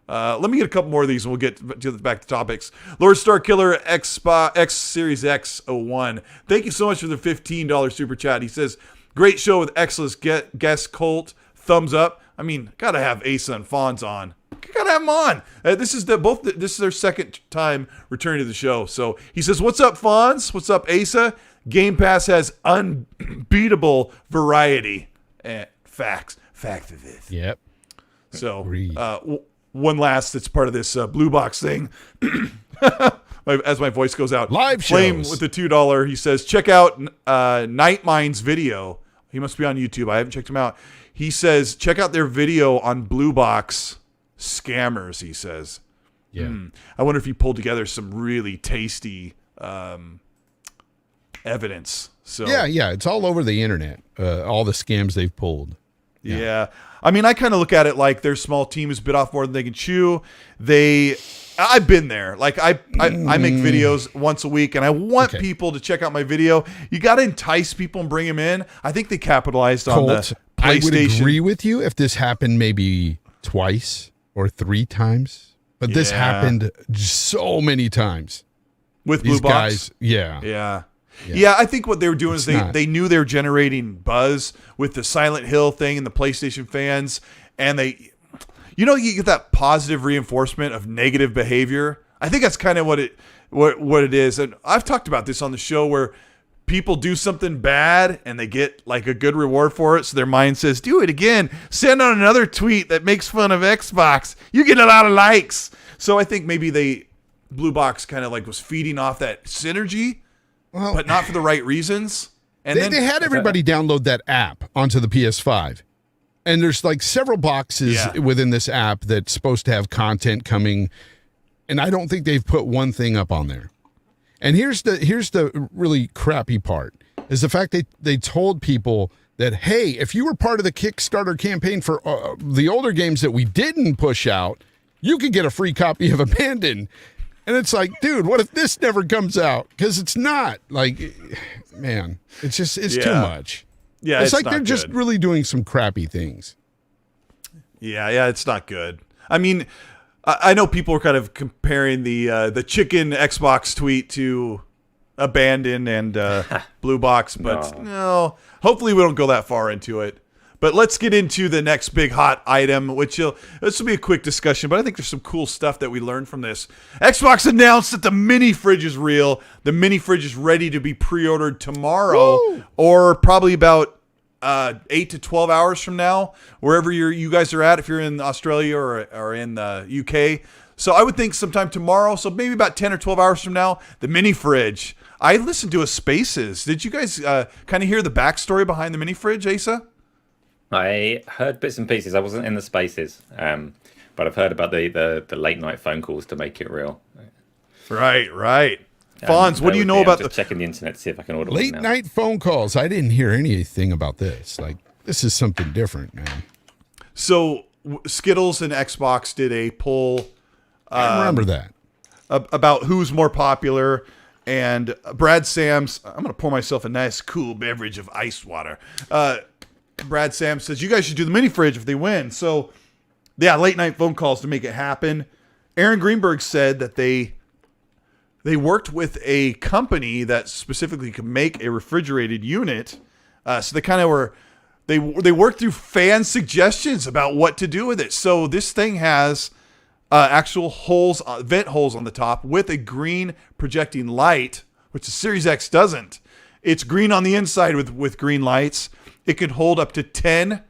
Let me get a couple more of these and we'll get back to topics. Lord Star Killer X Series X01. Thank you so much for the $15 super chat. He says, "Great show with excellent guest Colt. Thumbs up." I mean, gotta have Asa and Fonz on. Gotta have them on. This is their second time returning to the show. So he says, "What's up, Fonz? What's up, Asa? Game Pass has unbeatable variety." Fact of this. Yep. So one last that's part of this blue box thing. As my voice goes out, live Flame shows. with the $2. He says, "Check out Nightmind's video." He must be on YouTube. I haven't checked him out. He says, "Check out their video on Blue Box scammers." He says, "Yeah, I wonder if he pulled together some really tasty evidence." So yeah, it's all over the internet. All the scams they've pulled. Yeah. I mean, I kind of look at it like their small team has bit off more than they can chew. I've been there. Like I make videos once a week, and I want people to check out my video. You got to entice people and bring them in. I think they capitalized on the PlayStation. I would agree with you if this happened maybe twice or 3 times, but this happened so many times with these Blue Box. Guys. Yeah, I think what they were doing is they knew they were generating buzz with the Silent Hill thing and the PlayStation fans, and you get that positive reinforcement of negative behavior. I think that's kind of what it is. And I've talked about this on the show where people do something bad and they get like a good reward for it, so their mind says, "Do it again. Send out another tweet that makes fun of Xbox. You get a lot of likes." So I think maybe Blue Box kind of like was feeding off that synergy. Well, but not for the right reasons. And they had everybody download that app onto the PS5. And there's like several boxes within this app that's supposed to have content coming. And I don't think they've put one thing up on there. And here's the really crappy part is the fact they told people that, hey, if you were part of the Kickstarter campaign for the older games that we didn't push out, you could get a free copy of Abandon. And it's like, dude, what if this never comes out? Because it's not. Like, man, it's too much. Yeah, it's like they're just really doing some crappy things. Yeah, it's not good. I mean, I know people are kind of comparing the chicken Xbox tweet to Abandon and Blue Box, but no. Hopefully we don't go that far into it. But let's get into the next big hot item, this will be a quick discussion, but I think there's some cool stuff that we learned from this. Xbox announced that the mini fridge is real. The mini fridge is ready to be pre-ordered tomorrow, or probably about 8 to 12 hours from now, wherever you guys are at, if you're in Australia or in the UK. So I would think sometime tomorrow, so maybe about 10 or 12 hours from now, the mini fridge. I listened to a Spaces. Did you guys kind of hear the backstory behind the mini fridge, Asa? I heard bits and pieces. I wasn't in the Spaces, but I've heard about the late night phone calls to make it real. Right. Fonz, what do you know about just checking the internet to see if I can order late night phone calls? I didn't hear anything about this. Like, this is something different, man. So Skittles and Xbox did a poll. I remember that. About who's more popular. And Brad Sams, I'm going to pour myself a nice cool beverage of ice water. Brad Sam says, you guys should do the mini fridge if they win. So, yeah, late night phone calls to make it happen. Aaron Greenberg said that they worked with a company that specifically could make a refrigerated unit. So they kind of they worked through fan suggestions about what to do with it. So this thing has actual vent holes on the top with a green projecting light, which the Series X doesn't. It's green on the inside with green lights. It can hold up to 10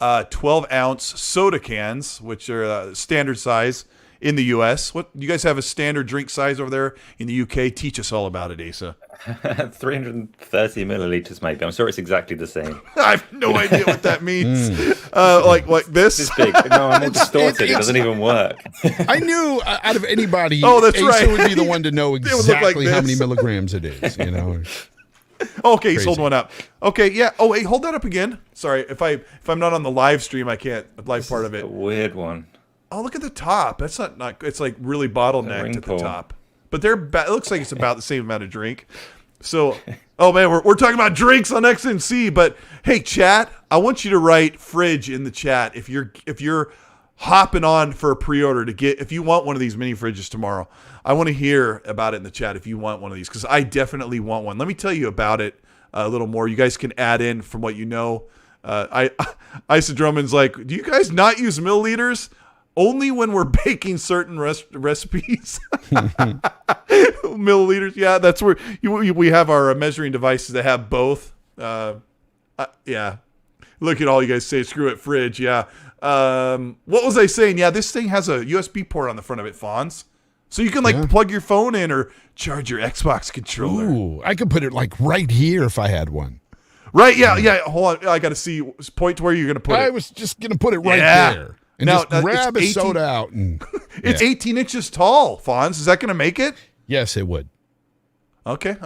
12-ounce soda cans, which are standard size in the U.S. What you guys have a standard drink size over there in the UK? Teach us all about it, Asa. 330 milliliters, maybe. I'm sure it's exactly the same. I have no idea what that means. Like this? This big. No, I'm all distorted. It doesn't even work. I knew out of anybody, that's Asa right. would be the one to know would look exactly like how many this. milligrams it is. Okay, he's holding one up. Okay, yeah. Oh, wait, hold that up again. Sorry, if I'm not on the live stream, I can't live part of it. A weird one. Oh, look at the top. That's not. It's like really bottlenecked at the pull. top. But it looks like it's about the same amount of drink. So, oh man, we're talking about drinks on XNC. But hey, chat, I want you to write fridge in the chat if you're hopping on for a pre-order if you want one of these mini fridges tomorrow. I want to hear about it in the chat if you want one of these, because I definitely want one. Let me tell you about it a little more. You guys can add in from what you know. Isa Drummond's like, do you guys not use milliliters? Only when we're baking certain recipes. Milliliters, yeah, that's where we have our measuring devices that have both. Yeah, look at all you guys say. Screw it, fridge. Yeah. What was I saying? Yeah, this thing has a USB port on the front of it, Fonz. So you can plug your phone in or charge your Xbox controller. Ooh, I could put it like right here if I had one. Right? Yeah. Hold on, I got to see. Point to where you're going to put it. I was just going to put it right there. And now, just grab a soda out. And, it's 18 inches tall, Fonz. Is that going to make it? Yes, it would. Okay.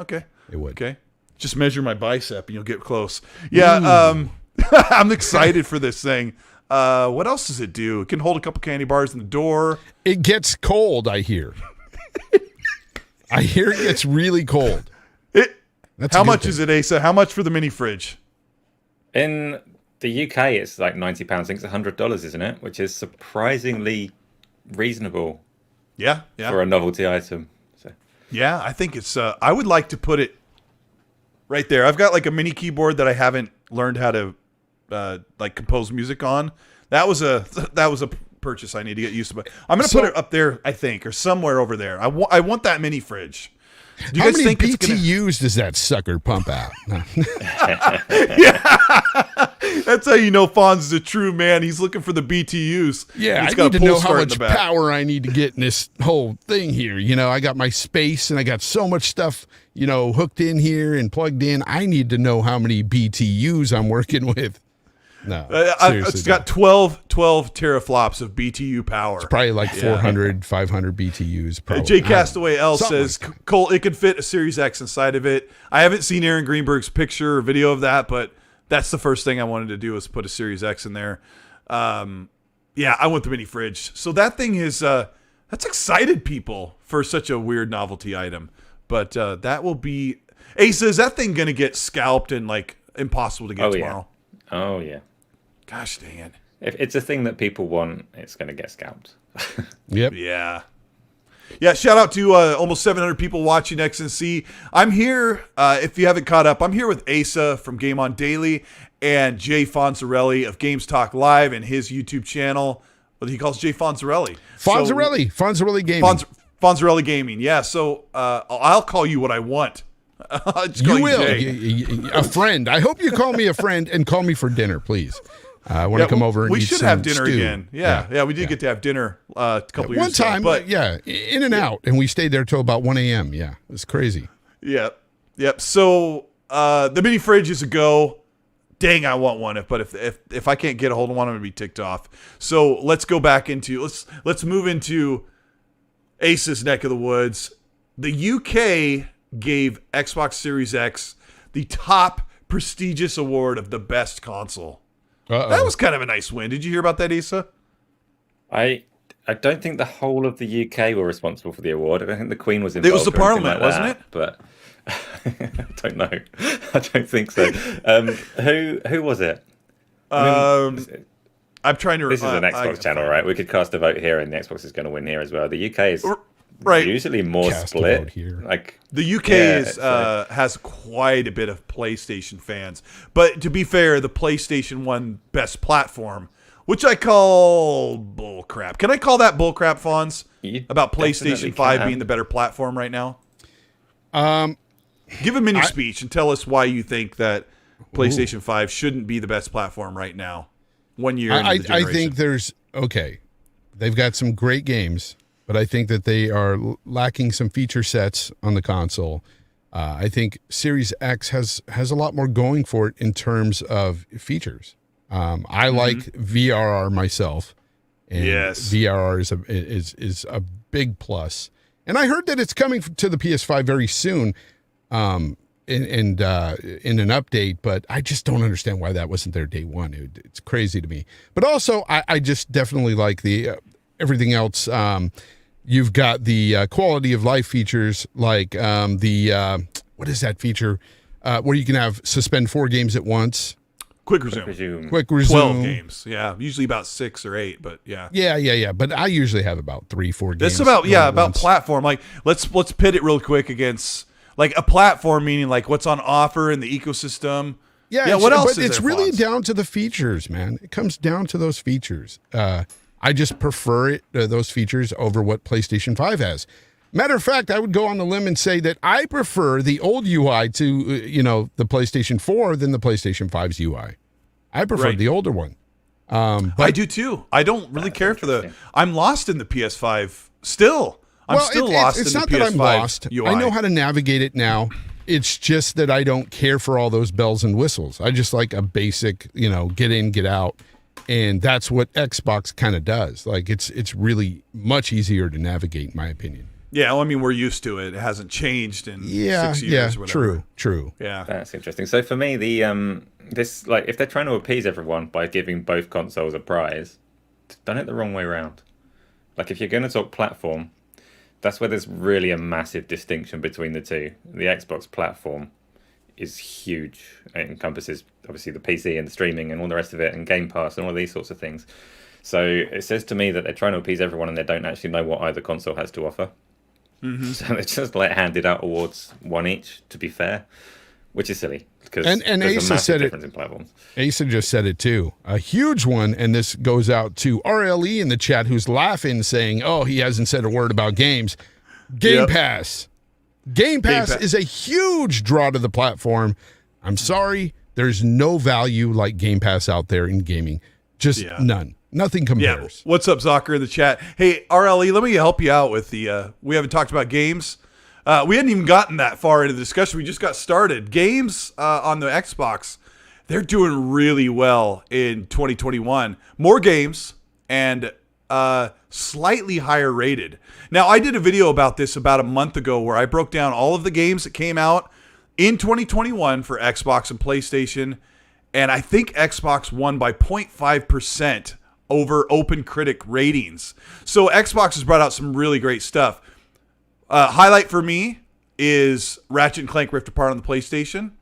It would. Okay. Just measure my bicep and you'll get close. Yeah. I'm excited for this thing. What else does it do? It can hold a couple candy bars in the door. It gets cold, I hear. I hear it gets really cold. How much is it, Asa? How much for the mini fridge? In the UK, it's like £90. I think it's $100, isn't it? Which is surprisingly reasonable. Yeah. For a novelty item. So. Yeah, I think it's. I would like to put it right there. I've got like a mini keyboard that I haven't learned how to compose music on. That was a purchase I need to get used to. But I'm gonna put it up there, I think, or somewhere over there. I want that mini fridge. Do you How guys many think BTUs does that sucker pump out? Yeah, that's how you know Fonz is a true man. He's looking for the BTUs. Yeah, He's I got need a to know pull how start in much the back. power I need to get in this whole thing here. I got my space and I got so much stuff, hooked in here and plugged in. I need to know how many BTUs I'm working with. No, it's got 12 teraflops of BTU power. It's probably like 400, 500 BTUs. Probably. Jay Castaway L says, like Cole, it could fit a Series X inside of it. I haven't seen Aaron Greenberg's picture or video of that, but that's the first thing I wanted to do was put a Series X in there. Yeah, I want the mini fridge. So that thing is, that's excited people for such a weird novelty item. But that will be, Asa, is that thing going to get scalped and impossible to get tomorrow? Yeah. Oh, yeah. Gosh dang it. If it's a thing that people want, it's going to get scalped. Yep. Yeah. Yeah, shout out to almost 700 people watching XNC. I'm here, if you haven't caught up, I'm here with Asa from GameOn Daily and JFonzerrelli of Games Talk Live and his YouTube channel. What he calls JFonzerrelli. Fonzerrelli Gaming. Fonzerrelli Gaming, yeah. So I'll call you what I want. You will. A friend. I hope you call me a friend and call me for dinner, please. I want to come over and we eat should some have dinner stew. again. Yeah, we did get to have dinner a couple years ago. One time, but in and out, and we stayed there till about 1 a.m. Yeah, it was crazy. Yep. So the mini fridge is a go. Dang, I want one. But if I can't get a hold of one, I'm gonna be ticked off. So let's go back into let's move into Ace's neck of the woods. The UK gave Xbox Series X the top prestigious award of the best console. Uh-oh. That was kind of a nice win. Did you hear about that, Asa? I don't think the whole of the UK were responsible for the award. I don't think the Queen was involved. It was the Parliament, wasn't it? But I don't know. I don't think so. Who was it? I'm trying to. This is an Xbox channel, right? We could cast a vote here, and the Xbox is going to win here as well. The UK is usually more split. Here. The UK has quite a bit of PlayStation fans, but to be fair, the PlayStation won Best Platform, which I call bullcrap. Can I call that bullcrap, Fonz? About PlayStation 5 being the better platform right now? Give a mini speech and tell us why you think that PlayStation 5 shouldn't be the best platform right now. 1 year into the generation. I think they've got some great games, but I think that they are lacking some feature sets on the console. I think Series X has a lot more going for it in terms of features. I like VRR myself, and Yes. VRR is a big plus. And I heard that it's coming to the PS5 very soon, in an update. But I just don't understand why that wasn't there day one. It's crazy to me. But also, I just definitely like the everything else. You've got the quality of life features, like what is that feature where you can have suspend 4 games at once? Quick resume. Quick resume. 12 games. Yeah. Usually about 6 or 8, but yeah. Yeah. But I usually have about 3-4 games. It's about platform. Like let's pit it real quick against like a platform, meaning like what's on offer in the ecosystem. Yeah. What else but is it's there, really Fonz? down to the features, man. It comes down to those features. I just prefer those features over what PlayStation 5 has. Matter of fact, I would go on the limb and say that I prefer the old UI to, the PlayStation 4 than the PlayStation 5's UI. I prefer the older one. But I do too. I don't really care for I'm lost in the PS5 still. I'm still lost in the PS5 not that I'm lost. UI. I know how to navigate it now. It's just that I don't care for all those bells and whistles. I just like a basic, get in, get out. And that's what Xbox kind of does. Like it's really much easier to navigate, in my opinion. Yeah, well, I mean, we're used to it. It hasn't changed in 6 years or whatever. True. Yeah. That's interesting. So for me, this if they're trying to appease everyone by giving both consoles a prize, they've done it the wrong way around. Like if you're going to talk platform, that's where there's really a massive distinction between the two. The Xbox platform is huge. It encompasses obviously the PC and the streaming and all the rest of it, and Game Pass and all these sorts of things. So it says to me that they're trying to appease everyone and they don't actually know what either console has to offer. So they just handed out awards one each, to be fair, which is silly because and there's Asa a massive said difference in platforms. Asa just said it too. A huge one, and this goes out to RLE in the chat who's laughing, saying, "Oh, he hasn't said a word about games." Game Pass. Game Pass is a huge draw to the platform. I'm sorry, there's no value like Game Pass out there in gaming. Just none. Nothing compares. Yeah. What's up, Zocker, in the chat? Hey, RLE, let me help you out with the we haven't talked about games. We hadn't even gotten that far into the discussion. We just got started. Games on the Xbox, they're doing really well in 2021. More games and slightly higher rated. Now, I did a video about this about a month ago where I broke down all of the games that came out in 2021 for Xbox and PlayStation, and I think Xbox won by 0.5% over Open Critic ratings. So Xbox has brought out some really great stuff. Highlight for me is Ratchet & Clank Rift Apart on the PlayStation,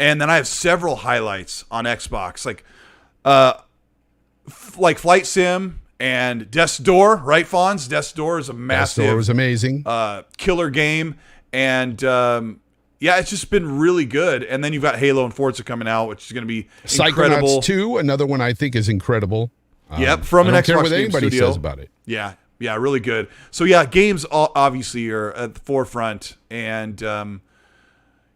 and then I have several highlights on Xbox, like Flight Sim and Death's Door, right, Fonz? Death's Door is a massive... Death's Door was amazing. Killer game, and it's just been really good. And then you've got Halo and Forza coming out, which is going to be incredible. Psychonauts 2, another one I think is incredible. Yep, from an I don't care Xbox what Game anybody Studio. says about it. Yeah, really good. So yeah, games obviously are at the forefront, and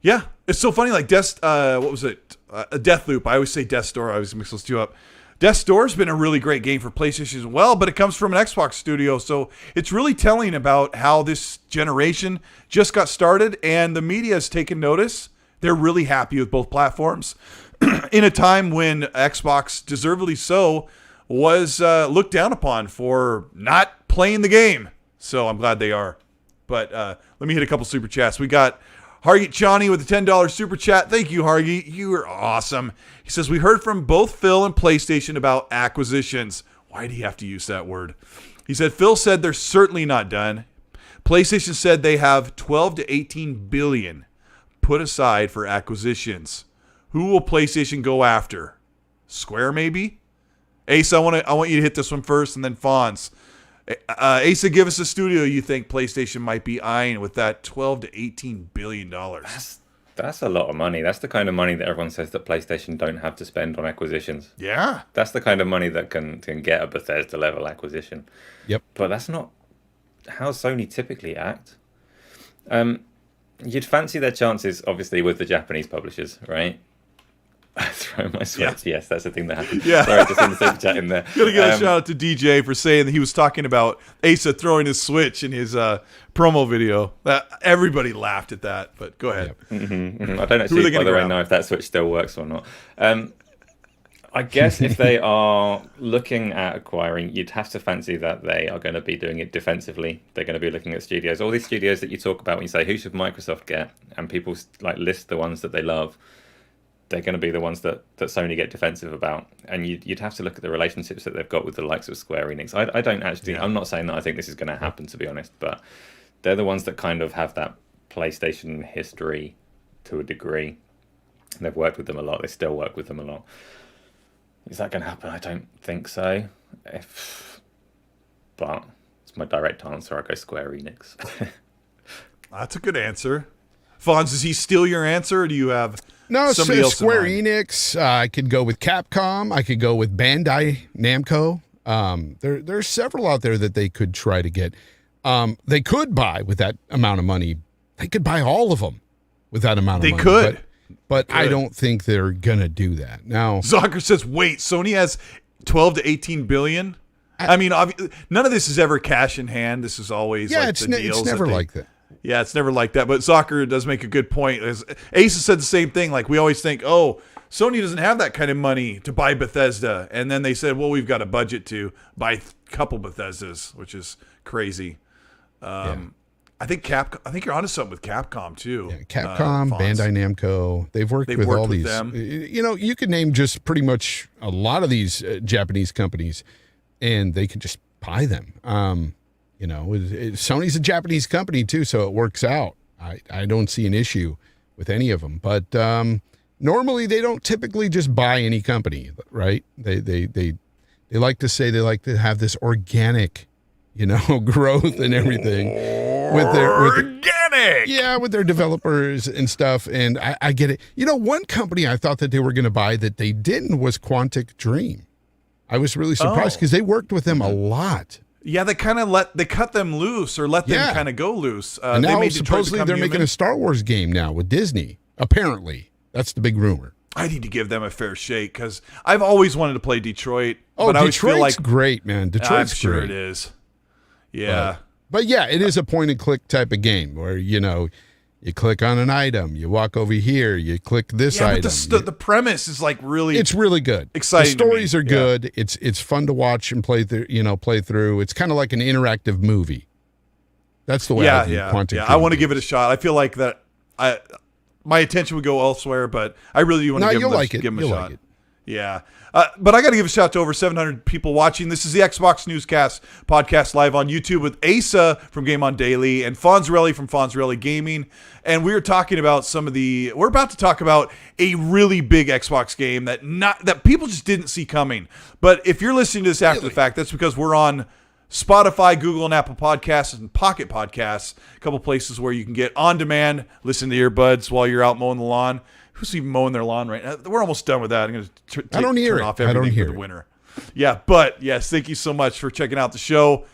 it's so funny. Like what was it? Deathloop. I always say Death's Door. I always mix those two up. Death's Door's been a really great game for PlayStation as well, but it comes from an Xbox studio, so it's really telling about how this generation just got started, and the media has taken notice. They're really happy with both platforms in a time when Xbox, deservedly so, was looked down upon for not playing the game. So I'm glad they are. But let me hit a couple super chats. We got Hargit Chani with a $10 super chat. Thank you, Hargit. You are awesome. He says, we heard from both Phil and PlayStation about acquisitions. Why do you have to use that word? He said, Phil said they're certainly not done. PlayStation said they have 12 to 18 billion put aside for acquisitions. Who will PlayStation go after? Square, maybe? Asa, I want you to hit this one first, and then Fonz. Asa, give us a studio you think PlayStation might be eyeing with that 12 to 18 billion dollars. That's a lot of money. That's the kind of money that everyone says that PlayStation don't have to spend on acquisitions. Yeah. That's the kind of money that can get a Bethesda level acquisition. Yep. But that's not how Sony typically act. You'd fancy their chances, obviously, with the Japanese publishers, right? destroying my Switch. Yes, that's the thing that happened. Yeah. Sorry, just in the super chat in there. Gotta get a shout out to DJ for saying that he was talking about Asa throwing his Switch in his promo video. Everybody laughed at that, but go ahead. I don't actually, by the way, know if that Switch still works or not. I guess if they are looking at acquiring, you'd have to fancy that they are going to be doing it defensively. They're going to be looking at studios. All these studios that you talk about when you say, who should Microsoft get? And people like list the ones that they love. They're going to be the ones that Sony get defensive about. And you'd have to look at the relationships that they've got with the likes of Square Enix. I don't actually, I'm not saying that I think this is going to happen, to be honest, but they're the ones that kind of have that PlayStation history to a degree. They've worked with them a lot. They still work with them a lot. Is that going to happen? I don't think so. But it's my direct answer. I go Square Enix. That's a good answer. Fonz, does he steal your answer, or do you have No, somebody else Square in mind? Enix. I could go with Capcom. I could go with Bandai Namco. There's several out there that they could try to get. They could buy with that amount of money. They could buy all of them with that amount of money. They could. But I don't think they're going to do that. Now, Zocker says, wait, Sony has 12 to 18 billion? I mean, none of this is ever cash in hand. This is always like the deals. It's never like that. Yeah, it's never like that. But Zocker does make a good point. Ace has said the same thing. Like, we always think, oh, Sony doesn't have that kind of money to buy Bethesda. And then they said, well, we've got a budget to buy a couple Bethesdas, which is crazy. I think you're onto something with Capcom too. Yeah, Capcom, Bandai Namco, they've worked with all these. Them. You know, you could name just pretty much a lot of these Japanese companies, and they could just buy them. You know, Sony's a Japanese company too, so it works out. I don't see an issue with any of them. But normally they don't typically just buy any company, right? They like to say they like to have this organic, you know, growth and everything. With their developers and stuff, and I get it. You know, one company I thought that they were going to buy that they didn't was Quantic Dream. I was really surprised because they worked with them a lot. Yeah, they cut them loose or let them kind of go loose. And now supposedly they're making a Star Wars game now with Disney. Apparently, that's the big rumor. I need to give them a fair shake because I've always wanted to play Detroit. Oh, but Detroit's I always feel like, great, man. Detroit's I'm sure great. it is. Yeah. But yeah, it is a point-and-click type of game where, you know, you click on an item, you walk over here, you click this item. But the premise is like really... It's really good. Exciting. The stories are good. It's fun to watch and play through. It's kind of like an interactive movie. That's the way I view Quantic Dream. I want to give it a shot. I feel like that my attention would go elsewhere, but I really do want to give them a shot. Like it. Yeah. But I got to give a shout out to over 700 people watching. This is the Xbox Newscast podcast live on YouTube with Asa from GameOn Daily and Fonzerrelli from Fonzerrelli Gaming. And we're talking about we're about to talk about a really big Xbox game that people just didn't see coming. But if you're listening to this after the fact, that's because we're on Spotify, Google, and Apple Podcasts, and Pocket Podcasts, a couple places where you can get on demand, listen to earbuds while you're out mowing the lawn. Who's even mowing their lawn right now? We're almost done with that. I'm going to turn off everything for the winter. Yeah, but yes, thank you so much for checking out the show.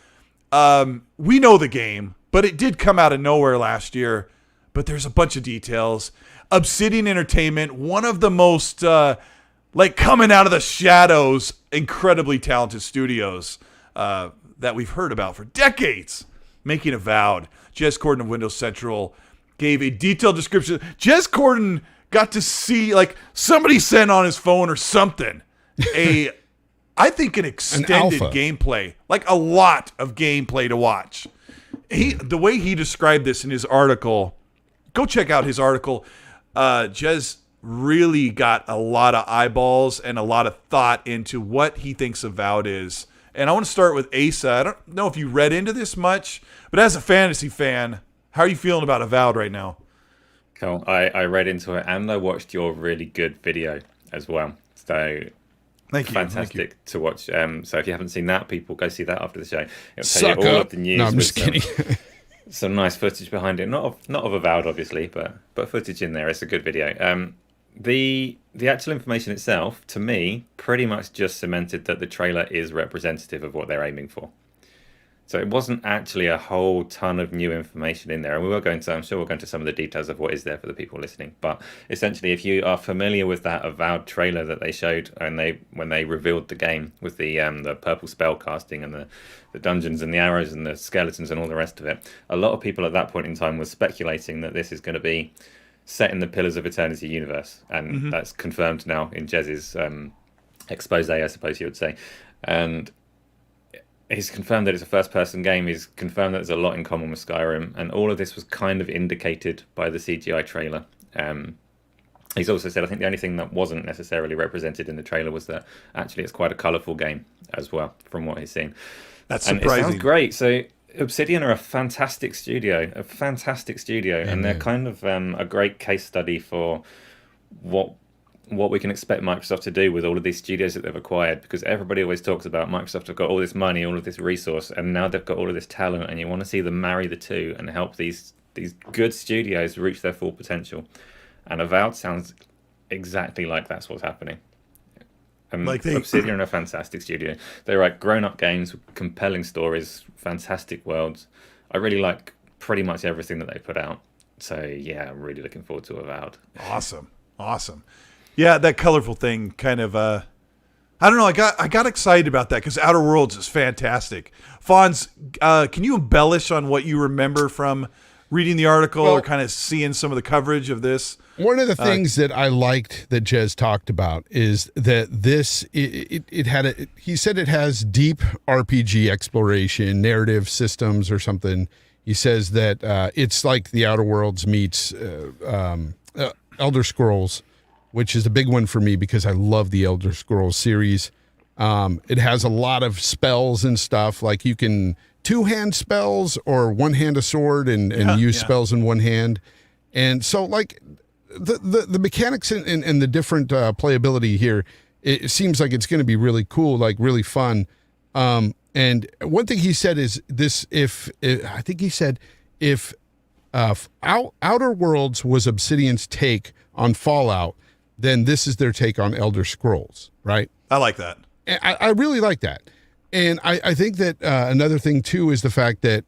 We know the game, but it did come out of nowhere last year. But there's a bunch of details. Obsidian Entertainment, one of the most coming out of the shadows, incredibly talented studios that we've heard about for decades, making Avowed. Jez Corden of Windows Central gave a detailed description. Jez Corden got to see, like, somebody sent on his phone or something, I think an extended gameplay, like a lot of gameplay to watch. The way he described this in his article, go check out his article. Jez really got a lot of eyeballs and a lot of thought into what he thinks Avowed is. And I want to start with Asa. I don't know if you read into this much, but as a fantasy fan, how are you feeling about Avowed right now? Cool. I read into it and I watched your really good video as well. So fantastic to watch. So if you haven't seen that, people go see that after the show. It'll tell you all of the news. No, I'm just kidding. Some nice footage behind it. Not of Avowed, obviously, but footage in there. It's a good video. The actual information itself, to me, pretty much just cemented that the trailer is representative of what they're aiming for. So it wasn't actually a whole ton of new information in there. And I'm sure we'll go into some of the details of what is there for the people listening. But essentially, if you are familiar with that Avowed trailer that they showed when they revealed the game with the purple spell casting and the dungeons and the arrows and the skeletons and all the rest of it, a lot of people at that point in time were speculating that this is going to be set in the Pillars of Eternity universe. And that's confirmed now in Jez's expose, I suppose you would say. And he's confirmed that it's a first-person game. He's confirmed that there's a lot in common with Skyrim, and all of this was kind of indicated by the CGI trailer. He's also said, I think the only thing that wasn't necessarily represented in the trailer was that actually it's quite a colourful game as well, from what he's seen. That's and surprising. It sounds great. So Obsidian are a fantastic studio, and they're kind of a great case study for what we can expect Microsoft to do with all of these studios that they've acquired, because everybody always talks about Microsoft have got all this money, all of this resource, and now they've got all of this talent, and you want to see them marry the two and help these good studios reach their full potential. And Avowed sounds exactly like that's what's happening. Obsidian are a fantastic studio. They write grown-up games with compelling stories, fantastic worlds. I really like pretty much everything that they put out. So yeah, I'm really looking forward to Avowed. Awesome. Yeah, that colorful thing kind of, I don't know, I got excited about that because Outer Worlds is fantastic. Fonz, can you embellish on what you remember from reading the article or kind of seeing some of the coverage of this? One of the things that I liked that Jez talked about is that he said it has deep RPG exploration, narrative systems or something. He says that it's like the Outer Worlds meets Elder Scrolls, which is a big one for me because I love the Elder Scrolls series. It has a lot of spells and stuff. Like you can two-hand spells or one-hand a sword and use spells in one hand. And so like the mechanics and the different playability here, it seems like it's going to be really cool, like really fun. And one thing he said is this, if Outer Worlds was Obsidian's take on Fallout, then this is their take on Elder Scrolls, right? I like that. I really like that. And I think that another thing, too, is the fact that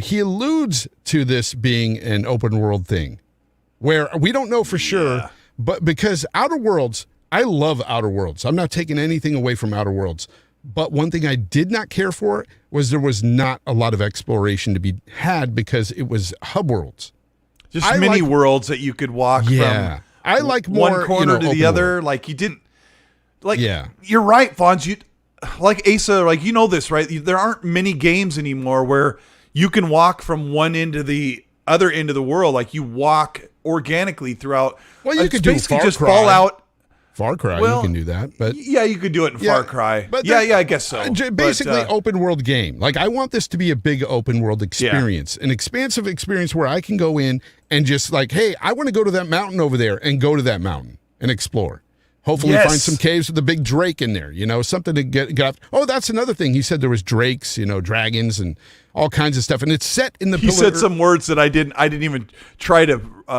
he alludes to this being an open world thing where we don't know for sure, but because Outer Worlds, I love Outer Worlds. I'm not taking anything away from Outer Worlds. But one thing I did not care for was there was not a lot of exploration to be had because it was hub worlds. Just mini worlds that you could walk from. I like more one corner to the other. World. Like you didn't, like you're right, Fonz. You like Asa, like you know this, right? There aren't many games anymore where you can walk from one end to the other end of the world. Like you walk organically throughout. Well, you could do basically Far just Cry. Fallout. Far Cry, you can do that, but yeah, you could do it in Far Cry. But I guess so. Basically, open world game. Like I want this to be a big open world experience, an expansive experience where I can go in and just like, hey, I want to go to that mountain over there and go to that mountain and explore. Hopefully, find some caves with a big drake in there. You know, something to get up. Oh, that's another thing. He said there was drakes, dragons, and all kinds of stuff, and it's set in the. He said some words that I didn't even try to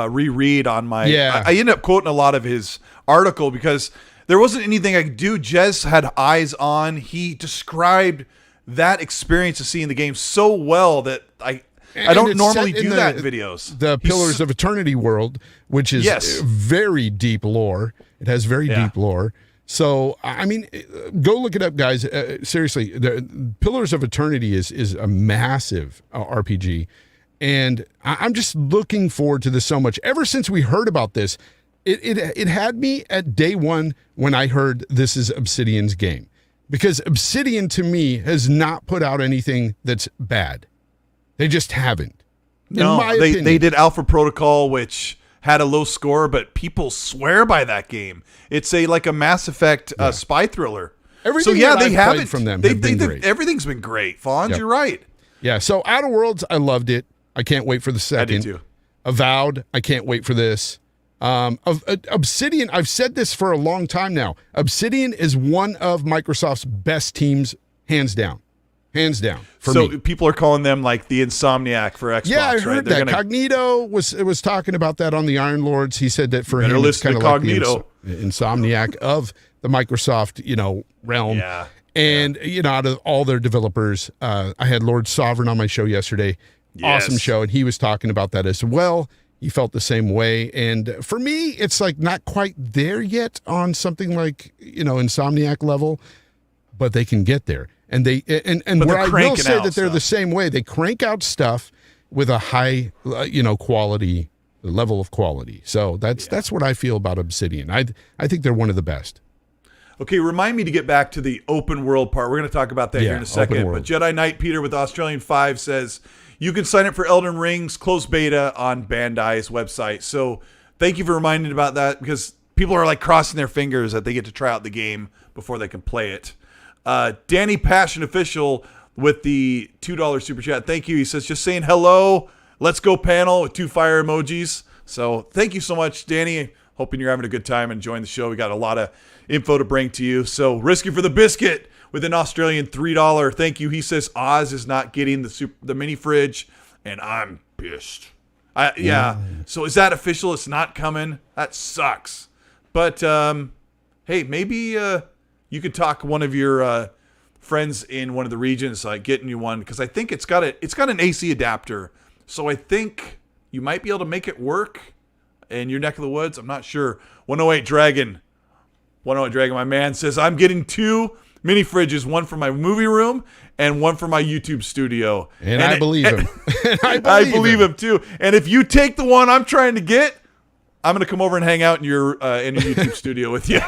reread on my. I ended up quoting a lot of his article because there wasn't anything I could do. Jez had eyes on. He described that experience of seeing the game so well that I don't normally do that in videos. The Pillars of Eternity world, which is very deep lore. It has very deep lore. So, I mean, go look it up, guys. Seriously, the Pillars of Eternity is a massive RPG. And I'm just looking forward to this so much. Ever since we heard about this, it had me at day one when I heard this is Obsidian's game. Because Obsidian, to me, has not put out anything that's bad. They just haven't. No, they did Alpha Protocol, which had a low score, but people swear by that game. It's like a Mass Effect spy thriller. Everything they haven't from them. Everything's been great. Fonz, you're right. Yeah. So Outer Worlds, I loved it. I can't wait for the second. I did too. Avowed, I can't wait for this. Obsidian, I've said this for a long time now. Obsidian is one of Microsoft's best teams, hands down. Hands down. So people are calling them like the Insomniac for Xbox. Yeah, I heard that. Cognito was talking about that on the Iron Lords. He said that for him, it's kind of like the Insomniac of the Microsoft, realm. Yeah. And, out of all their developers, I had Lord Sovereign on my show yesterday. Yes. Awesome show. And he was talking about that as well. He felt the same way. And for me, it's like not quite there yet on something like, Insomniac level, but they can get there. And where I will say that they're the same way, they crank out stuff with a high, quality, level of quality. So that's what I feel about Obsidian. I think they're one of the best. Okay, remind me to get back to the open world part. We're going to talk about that here in a second. But Jedi Knight Peter with Australian 5 says, you can sign up for Elden Ring's closed beta on Bandai's website. So thank you for reminding about that, because people are like crossing their fingers that they get to try out the game before they can play it. Danny Passion Official with the $2 super chat. Thank you. He says, just saying hello. Let's go panel with 2 fire emojis. So thank you so much, Danny. Hoping you're having a good time enjoying the show. We got a lot of info to bring to you. So Risky for the Biscuit with an Australian $3. Thank you. He says Oz is not getting the mini fridge, and I'm pissed. So is that official? It's not coming? That sucks. But hey, maybe you could talk one of your friends in one of the regions getting you one, because I think it's got an AC adapter. So I think you might be able to make it work in your neck of the woods. I'm not sure. 108 Dragon, my man, says, I'm getting 2 mini fridges, one for my movie room and one for my YouTube studio. And I believe him. I believe him too. And if you take the one I'm trying to get, I'm going to come over and hang out in your YouTube studio with you.